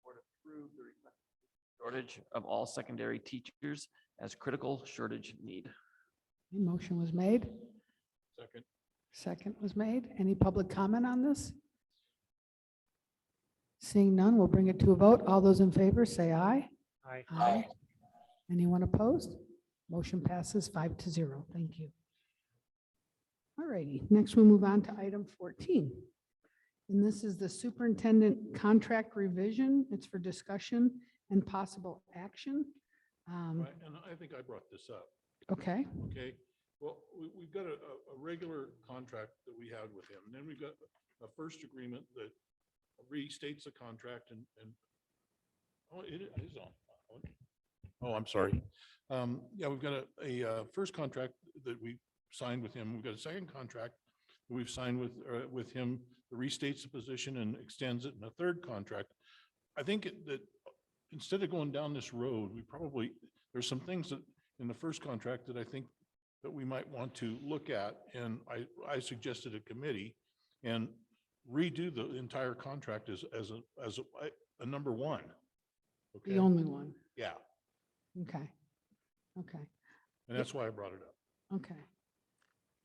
Board approve the request shortage of all secondary teachers as critical shortage need. Motion was made. Second. Second was made. Any public comment on this? Seeing none, we'll bring it to a vote. All those in favor, say aye. Aye. Anyone opposed? Motion passes 5-0. Thank you. All righty, next we move on to item 14. And this is the superintendent contract revision. It's for discussion and possible action. Right, and I think I brought this up. Okay, Okay, well, we've got a regular contract that we had with him, and then we've got a first agreement that restates the contract and oh, it is on. Oh, I'm sorry. Yeah, we've got a first contract that we signed with him. We've got a second contract that we've signed with him that restates the position and extends it, and a third contract. I think that instead of going down this road, there's some things that in the first contract that I think that we might want to look at, and I suggested a committee and redo the entire contract as a number one. Okay, the only one. yeah, Okay, okay, and that's why I brought it up. okay.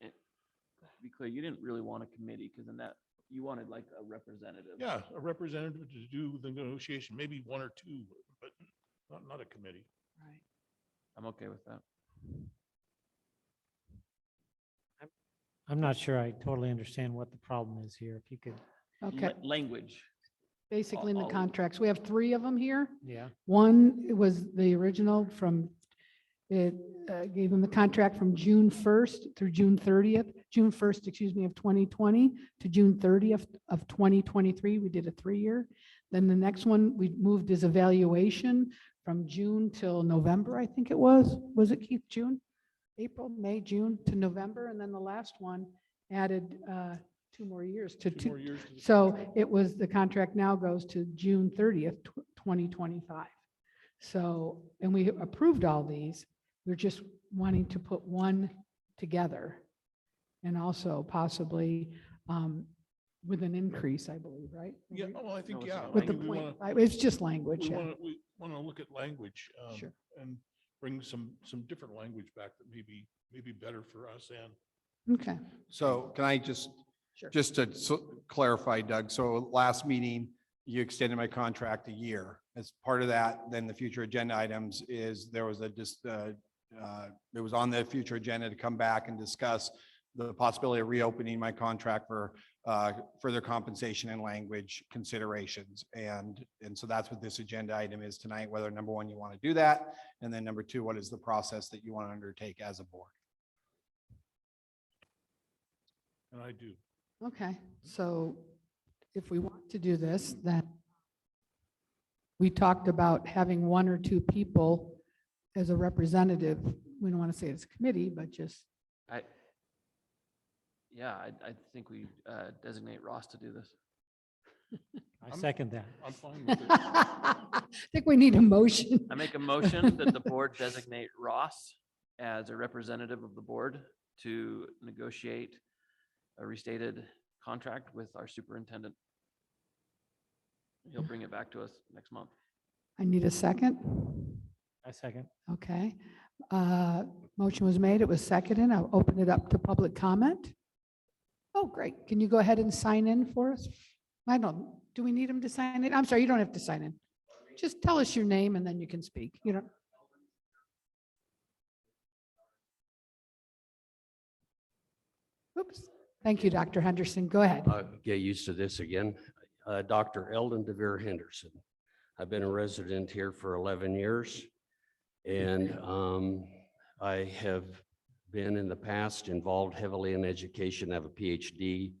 To be clear, you didn't really want a committee because in that you wanted like a representative. Yeah, a representative to do the negotiation, maybe one or two, but not a committee. Right. I'm okay with that. I'm not sure I totally understand what the problem is here. If you could, Okay, Language. basically in the all- contracts, we have 3 of them here. yeah. One, it was the original it gave them the contract from June 1st through June 30th, June 1st, excuse me, of 2020 to June 30th of 2023. We did a 3-year. Then the next one, we moved his evaluation from June till November, I think it was. Was it Keith, June? April, May, June to November, and then the last one added 2 more years to Two more two. years to the So contract. it was, the contract now goes to June 30th, 2025. So, and we approved all these. We're just wanting to put one together. And also possibly with an increase, I believe, right? Yeah, well, I think, No, yeah. it's I With the mean, we point, wanna- it's just language, We yeah. want to, we want to look at language. Sure. And bring some different language back that may be better for us and Okay, So can I just, Sure. just to clarify, Doug, so last meeting, you extended my contract a year. As part of that, then the future agenda items is there was it was on the future agenda to come back and discuss the possibility of reopening my contract for further compensation and language considerations. And so that's what this agenda item is tonight, whether number one, you want to do that. And then number two, what is the process that you want to undertake as a board? I do. okay. So if we want to do this, then we talked about having 1 or 2 people as a representative. We don't want to say it's a committee, but just, I think we designate Ross to do this. I second that. I'm fine with it. I think we need a motion. I make a motion that the board designate Ross as a representative of the board to negotiate a restated contract with our superintendent. He'll bring it back to us next month. I need a second. I second. Okay. Motion was made. It was seconded. I'll open it up to public comment. Oh, great. Can you go ahead and sign in for us? Do we need him to sign in? I'm sorry, you don't have to sign in. Just tell us your name and then you can speak. You don't. Oops. Thank you, Dr. Henderson. Go ahead. Get used to this again. Dr. Eldon DeVere Henderson. I've been a resident here for 11 years. And I have been in the past involved heavily in education. I have a PhD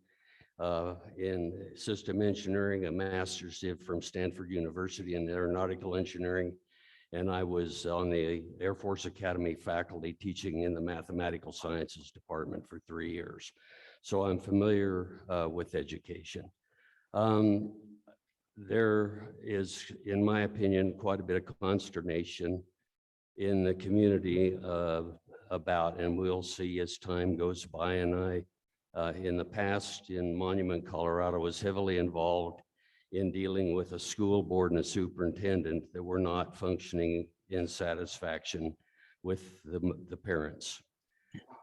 in system engineering, a master's from Stanford University in aeronautical engineering. And I was on the Air Force Academy faculty teaching in the mathematical sciences department for 3 years. So I'm familiar with education. There is, in my opinion, quite a bit of consternation in the community about, and we'll see as time goes by. And I, in the past in Monument, Colorado, was heavily involved in dealing with a school board and a superintendent that were not functioning in satisfaction with the parents.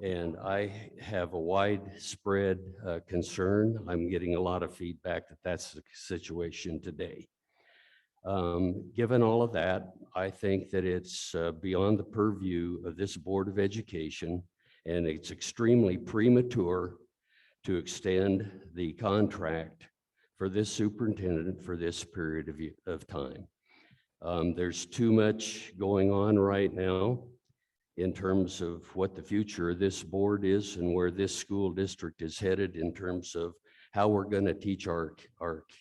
And I have a widespread concern. I'm getting a lot of feedback that that's the situation today. Given all of that, I think that it's beyond the purview of this Board of Education, and it's extremely premature to extend the contract for this superintendent for this period of time. There's too much going on right now in terms of what the future of this board is and where this school district is headed in terms of how we're going to teach our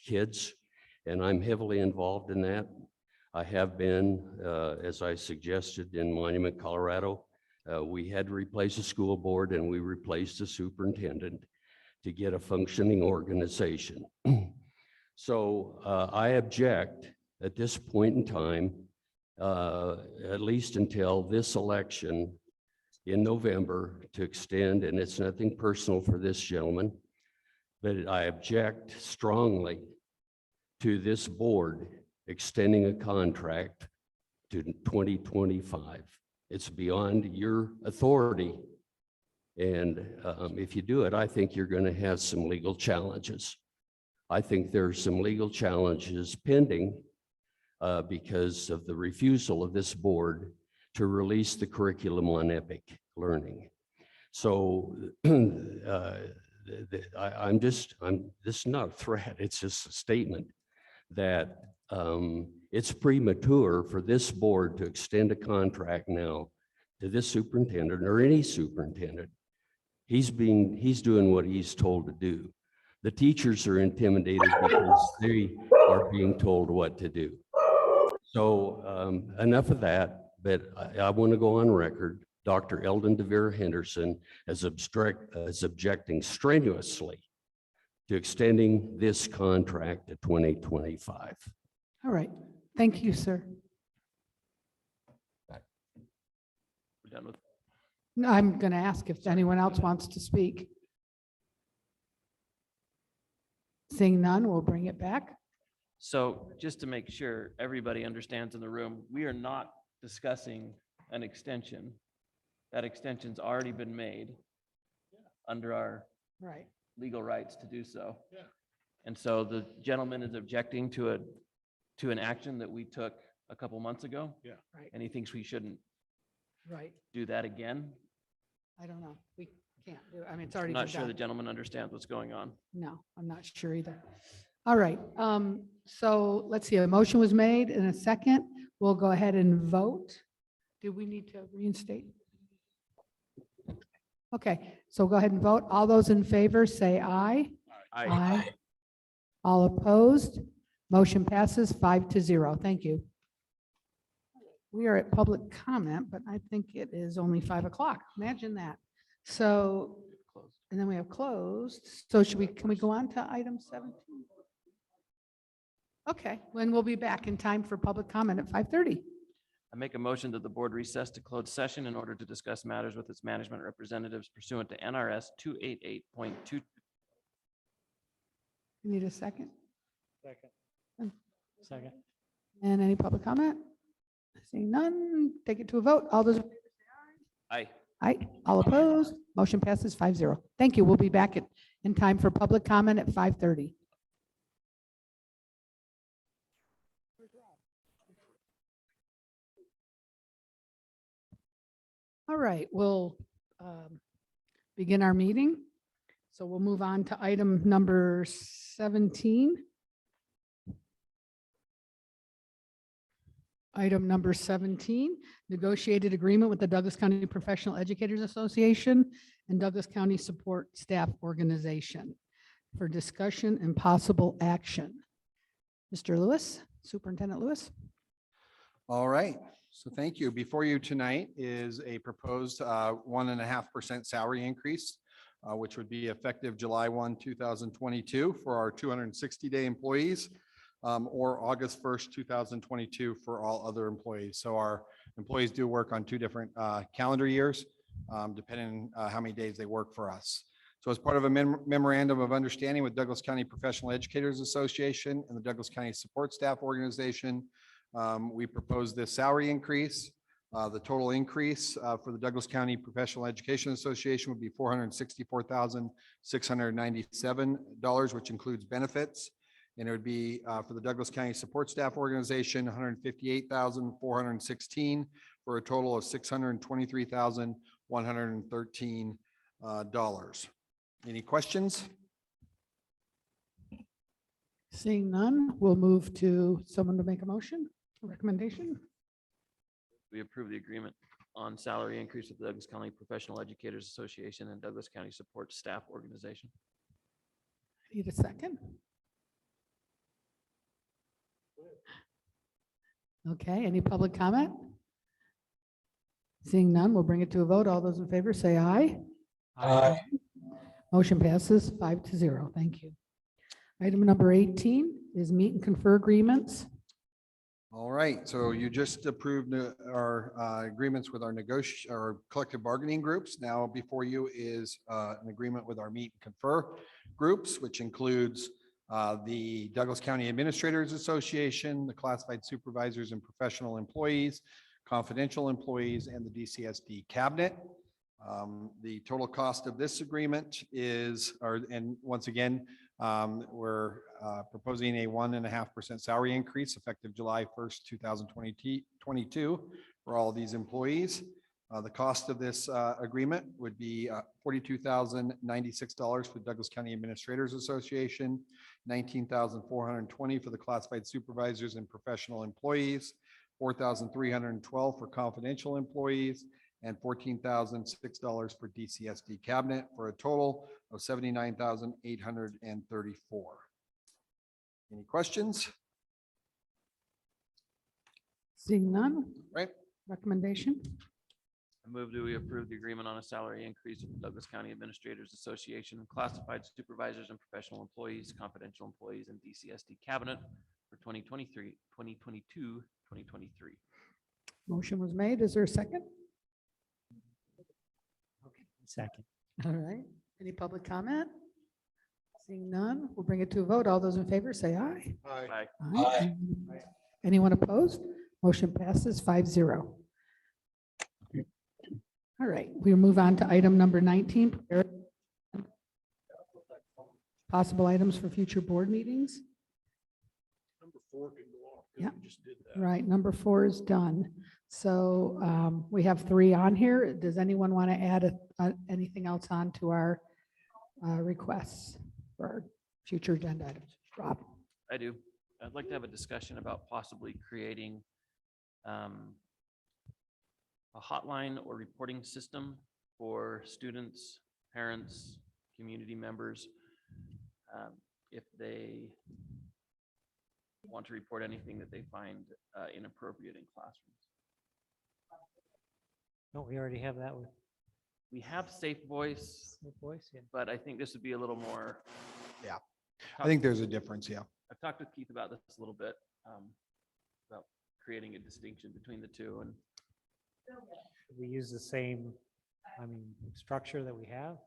kids. And I'm heavily involved in that. I have been, as I suggested in Monument, Colorado, we had to replace a school board and we replaced a superintendent to get a functioning organization. So I object at this point in time, at least until this election in November, to extend, and it's nothing personal for this gentleman, but I object strongly to this board extending a contract to 2025. It's beyond your authority. And if you do it, I think you're going to have some legal challenges. I think there are some legal challenges pending because of the refusal of this board to release the curriculum on EPIC learning. So this is not a threat, it's just a statement that it's premature for this board to extend a contract now to this superintendent or any superintendent. He's doing what he's told to do. The teachers are intimidated because they are being told what to do. So enough of that, but I want to go on record Dr. Eldon DeVere Henderson as objecting strenuously to extending this contract to 2025. All right. Thank you, sir. We're done with, No, I'm going to ask if anyone else wants to speak. Seeing none, we'll bring it back. so just to make sure everybody understands in the room, we are not discussing an extension. That extension's already been made under our Right. legal rights to do so. Yeah. And so the gentleman is objecting to an action that we took a couple months ago. Yeah. Right. And he thinks we shouldn't Right. do that again. I don't know. We can't do, I mean, it's I'm already not been sure the done. gentleman understands what's going on. No, I'm not sure either. All right. So let's see, a motion was made in a second. We'll go ahead and vote. Do we need to reinstate? Okay, so go ahead and vote. All those in favor, say aye. Aye. All opposed? Motion passes 5-0. Thank you. We are at public comment, but I think it is only 5 o'clock. Imagine that. So, and then we have closed. So can we go on to item 17? Okay, when we'll be back in time for public comment at 5:30. I make a motion that the board recess to close session in order to discuss matters with its management representatives pursuant to NRS 288.2. Need a second? Second. And any public comment? Seeing none, take it to a vote. All those, Aye. aye, all opposed? Motion passes 5-0. Thank you. We'll be back in time for public comment at 5:30. All right, we'll begin our meeting. So we'll move on to item number 17. Item number 17, negotiated agreement with the Douglas County Professional Educators Association and Douglas County Support Staff Organization for discussion and possible action. Mr. Lewis, Superintendent Lewis. All right, so thank you. Before you tonight is a proposed 1.5% salary increase, which would be effective July 1, 2022 for our 260-day employees, or August 1st, 2022 for all other employees. So our employees do work on 2 different calendar years, depending on how many days they work for us. So as part of a memorandum of understanding with Douglas County Professional Educators Association and the Douglas County Support Staff Organization, we propose this salary increase. The total increase for the Douglas County Professional Education Association would be $464,697, which includes benefits. And it would be for the Douglas County Support Staff Organization, $158,416 for a total of $623,113. Any questions? Seeing none, we'll move to someone to make a motion, a recommendation. We approve the agreement on salary increase with the Douglas County Professional Educators Association and Douglas County Support Staff Organization. Need a second? Okay, any public comment? Seeing none, we'll bring it to a vote. All those in favor say aye. Aye. Motion passes 5-0. Thank you. Item number 18 is meet and confer agreements. All right, so you just approved our agreements with our our collective bargaining groups. Now before you is an agreement with our meet and confer groups, which includes the Douglas County Administrators Association, the classified supervisors and professional employees, confidential employees, and the DCSD cabinet. The total cost of this agreement is, and once again, we're proposing a 1.5% salary increase effective July 1st, 2022 for all these employees. The cost of this agreement would be $42,096 for the Douglas County Administrators Association, $19,420 for the classified supervisors and professional employees, $4,312 for confidential employees, and $14,006 for DCSD cabinet, for a total of $79,834. Any questions? Seeing none, Right. recommendation. I move that we approve the agreement on a salary increase with the Douglas County Administrators Association, classified supervisors and professional employees, confidential employees, and DCSD cabinet for 2023, 2022, 2023. Motion was made. Is there a second? Second. All right. Any public comment? Seeing none, we'll bring it to a vote. All those in favor say aye. Aye. Aye. Anyone opposed? Motion passes 5-0. All right, we'll move on to item number 19. prepare Possible items for future board meetings. Number 4 can go off. 'cause Yeah. we just did that. Right, number 4 is done. So we have 3 on here. Does anyone want to add anything else on to our requests for our future agenda items? Rob? I do. I'd like to have a discussion about possibly creating a hotline or reporting system for students, parents, community members, if they want to report anything that they find inappropriate in classrooms. Don't we already have that with We have Safe Voice, the voice? Yeah. but I think this would be a little more. Yeah. I think there's a difference, yeah. I've talked with Keith about this a little bit, about creating a distinction between the two, and Should we use the same, structure that we have?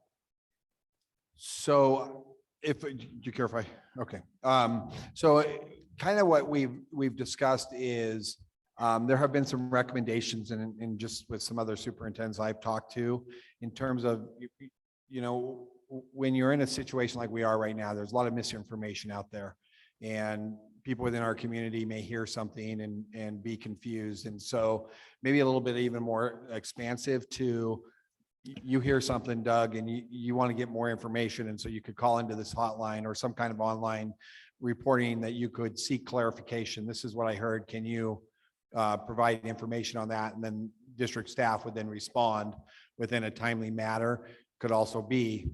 So if, do you care if I, okay. So kind of what we've discussed is there have been some recommendations and just with some other superintendents I've talked to in terms of, when you're in a situation like we are right now, there's a lot of misinformation out there. And people within our community may hear something and be confused. And so maybe a little bit even more expansive to, you hear something, Doug, and you want to get more information. And so you could call into this hotline or some kind of online reporting that you could seek clarification. This is what I heard. Can you provide information on that? And then district staff would then respond within a timely manner. Could also be,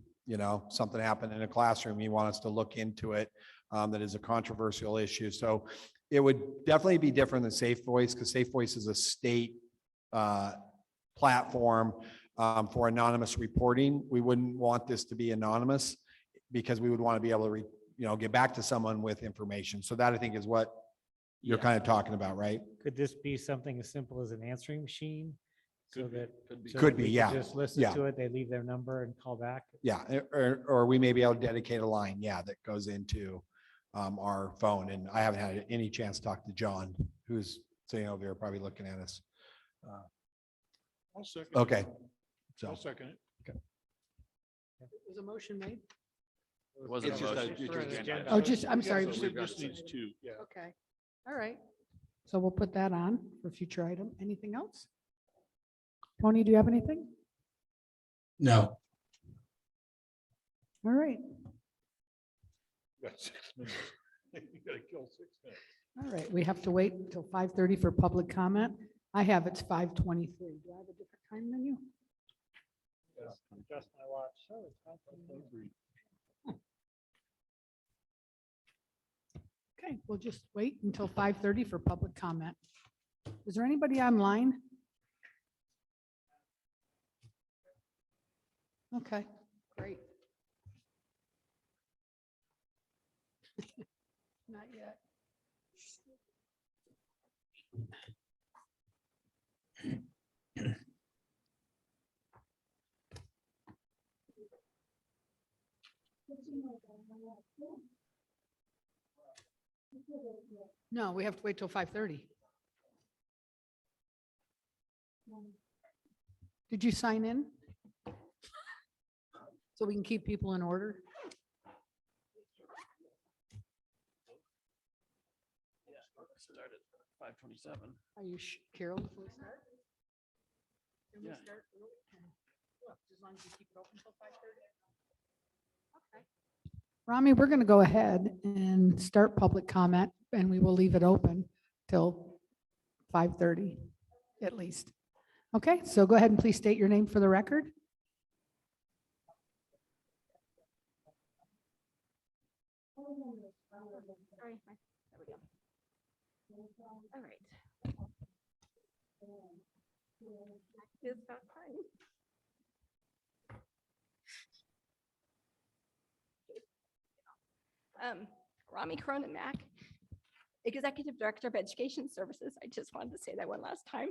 something happened in a classroom. You want us to look into it. That is a controversial issue. So it would definitely be different than Safe Voice, because Safe Voice is a state platform for anonymous reporting. We wouldn't want this to be anonymous because we would want to be able to, get back to someone with information. So that I think is what you're kind of talking about, right? Could this be something as simple as an answering machine? So Could be, that. could be. so Could that be, we yeah, Just listen yeah. to it, they leave their number and call back? Yeah, or we may be able to dedicate a line, yeah, that goes into our phone. And I haven't had any chance to talk to John, who's sitting over here, probably looking at us. I'll second. it. Okay, so. I'll second it. Was a motion made? It wasn't a It's just motion. a- it's just an agenda. Oh, just, I'm Yeah, sorry. so this needs 2, yeah. Okay, all right. So we'll put that on for future item. Anything else? Tony, do you have anything? No. All right, You got 6 minutes. You gotta kill 6 minutes. all right. We have to wait until 5:30 for public comment. I have it's 5:23. Do I have a different time than you? Just my watch. Okay, we'll just wait until 5:30 for public comment. Is there anybody online? Okay, great. Not yet. No, we have to wait till 5:30. Did you sign in? So we can keep people in order? Start at 5:27. Are you, Carol, before we start? Can we Yeah. start early? Look, as long as you keep it open till 5:30. Okay. Rami, we're going to go ahead and start public comment, and we will leave it open till 5:30 at least. Okay, so go ahead and please state your name for the record. Sorry, there we go. All right. It's about time. Rami Cronin-Mack, Executive Director of Education Services. I just wanted to say that one last time.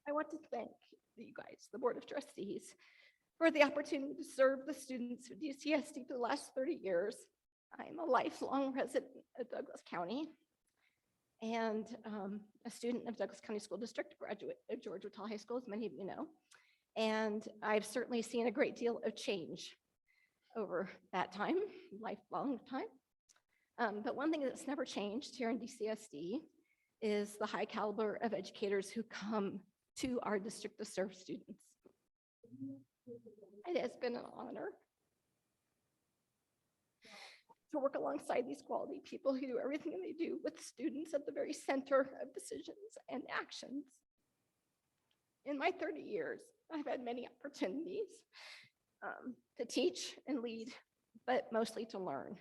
I want to thank you guys, the Board of Trustees, for the opportunity to serve the students of DCSD for the last 30 years. I'm a lifelong resident of Douglas County and a student of Douglas County School District, graduate of George Whitall High School, as many of you know. And I've certainly seen a great deal of change over that time, lifelong time. But one thing that's never changed here in DCSD is the high caliber of educators who come to our district to serve students. It has been an honor to work alongside these quality people who do everything they do with students at the very center of decisions and actions. In my 30 years, I've had many opportunities to teach and lead, but mostly to learn.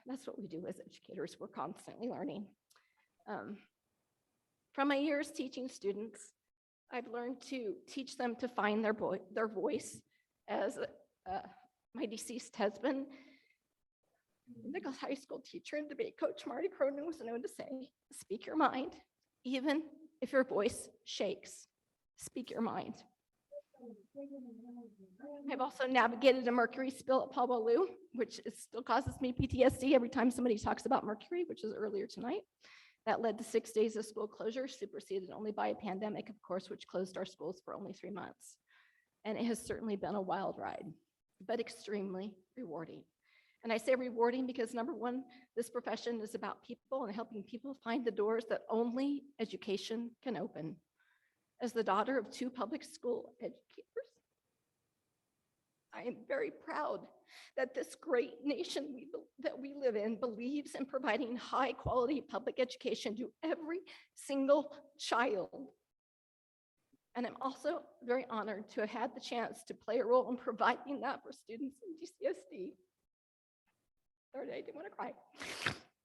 That's what we do as educators. We're constantly learning. From my years teaching students, I've learned to teach them to find their voice. As my deceased husband, Nichols High School teacher and debate coach Marty Cronin was known to say, speak your mind, even if your voice shakes. Speak your mind. I've also navigated a mercury spill at Paul Wallou, which still causes me PTSD every time somebody talks about mercury, which was earlier tonight. That led to 6 days of school closure, superseded only by a pandemic, of course, which closed our schools for only 3 months. And it has certainly been a wild ride, but extremely rewarding. And I say rewarding because number one, this profession is about people and helping people find the doors that only education can open. As the daughter of 2 public school educators, I am very proud that this great nation that we live in believes in providing high quality public education to every single child. And I'm also very honored to have had the chance to play a role in providing that for students in DCSD. Sorry, I didn't want to cry.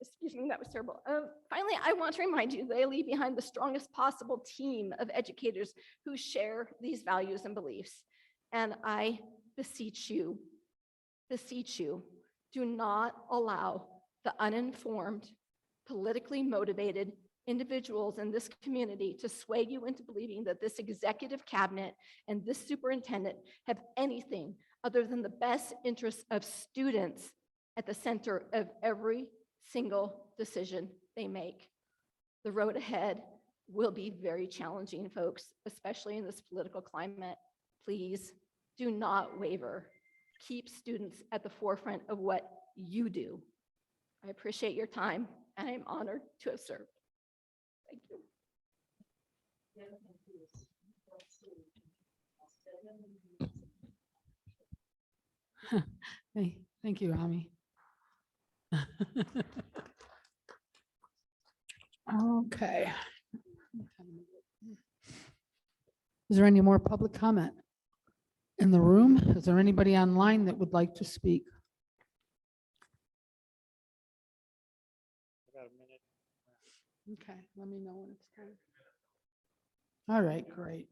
Excuse me, that was terrible. Finally, I want to remind you that I leave behind the strongest possible team of educators who share these values and beliefs. And I beseech you, do not allow the uninformed, politically motivated individuals in this community to sway you into believing that this executive cabinet and this superintendent have anything other than the best interests of students at the center of every single decision they make. The road ahead will be very challenging, folks, especially in this political climate. Please do not waver. Keep students at the forefront of what you do. I appreciate your time, and I'm honored to have served. Thank you. Thank you, Rami. Okay. Is there any more public comment in the room? Is there anybody online that would like to speak? About a minute. Okay, let me know when it's time. All right, great.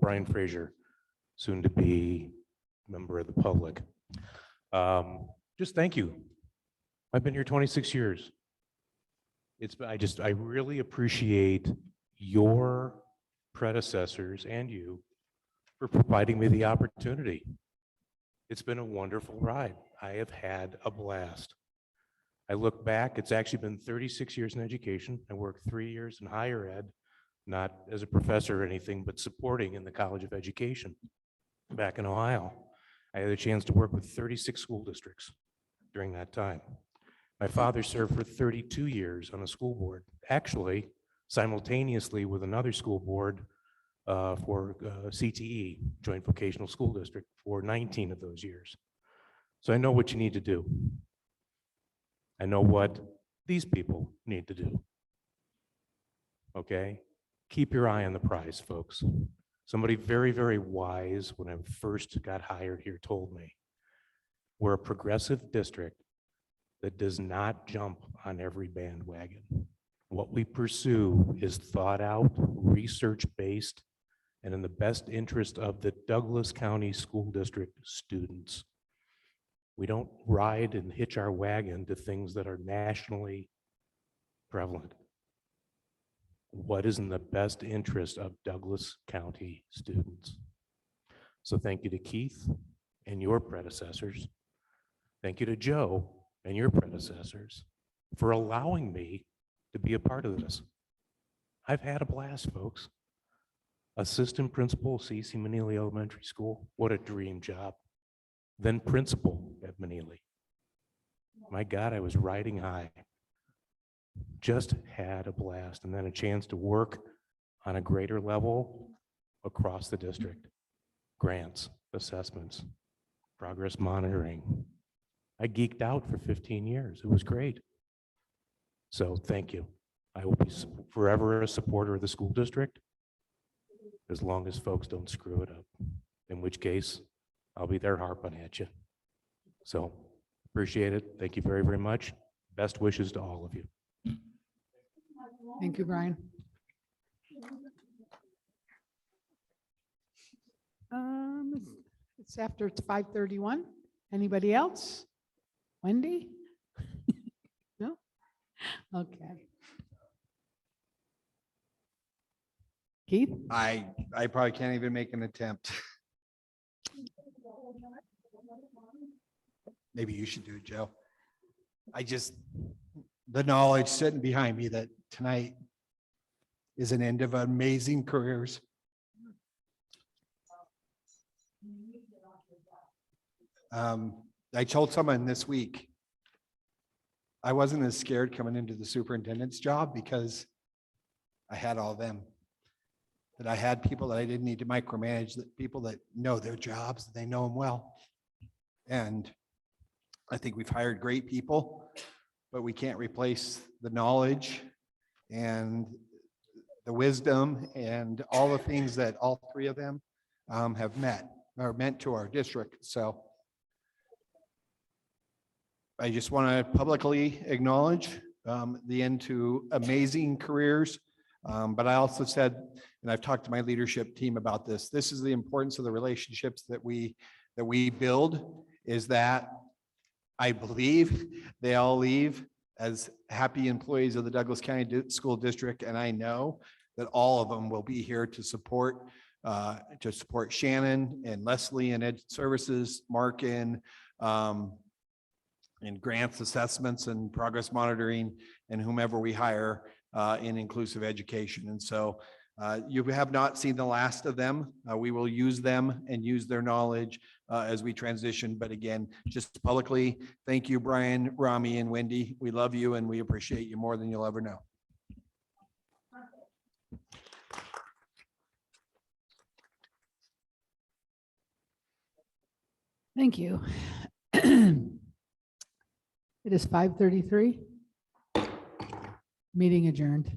Brian Fraser, soon to be member of the public. Just thank you. I've been here 26 years. I really appreciate your predecessors and you for providing me the opportunity. It's been a wonderful ride. I have had a blast. I look back, it's actually been 36 years in education. I worked 3 years in higher ed, not as a professor or anything, but supporting in the College of Education back in Ohio. I had a chance to work with 36 school districts during that time. My father served for 32 years on a school board, actually simultaneously with another school board for CTE, Joint Vocational School District, for 19 of those years. So I know what you need to do. I know what these people need to do. Okay? Keep your eye on the prize, folks. Somebody very, very wise, when I first got hired here, told me, we're a progressive district that does not jump on every bandwagon. What we pursue is thought out, research-based, and in the best interest of the Douglas County School District students. We don't ride and hitch our wagon to things that are nationally prevalent. What is in the best interest of Douglas County students? So thank you to Keith and your predecessors. Thank you to Joe and your predecessors for allowing me to be a part of this. I've had a blast, folks. Assistant principal, C.C. Manili Elementary School. What a dream job. Then principal at Manili. My God, I was riding high. Just had a blast, and then a chance to work on a greater level across the district. Grants, assessments, progress monitoring. I geeked out for 15 years. It was great. So thank you. I will be forever a supporter of the school district as long as folks don't screw it up, in which case I'll be there harping at you. So appreciate it. Thank you very, very much. Best wishes to all of you. Thank you, Brian. It's after it's 5:31. Anybody else? Wendy? No? Okay. Keith? I probably can't even make an attempt. Maybe you should do it, Joe. The knowledge sitting behind me that tonight is an end of amazing careers. I told someone this week, I wasn't as scared coming into the superintendent's job because I had all them. That I had people that I didn't need to micromanage, that people that know their jobs, they know them well. And I think we've hired great people, but we can't replace the knowledge and the wisdom and all the things that all three of them have meant to our district. So I just want to publicly acknowledge the end to amazing careers. But I also said, and I've talked to my leadership team about this, this is the importance of the relationships that we build, is that I believe they all leave as happy employees of the Douglas County School District. And I know that all of them will be here to support Shannon and Leslie and Ed Services, Markin, and grants, assessments, and progress monitoring, and whomever we hire in inclusive education. And so you have not seen the last of them. We will use them and use their knowledge as we transition. But again, just publicly, thank you, Brian, Rami, and Wendy. We love you and we appreciate you more than you'll ever know. Thank you. It is 5:33. Meeting adjourned.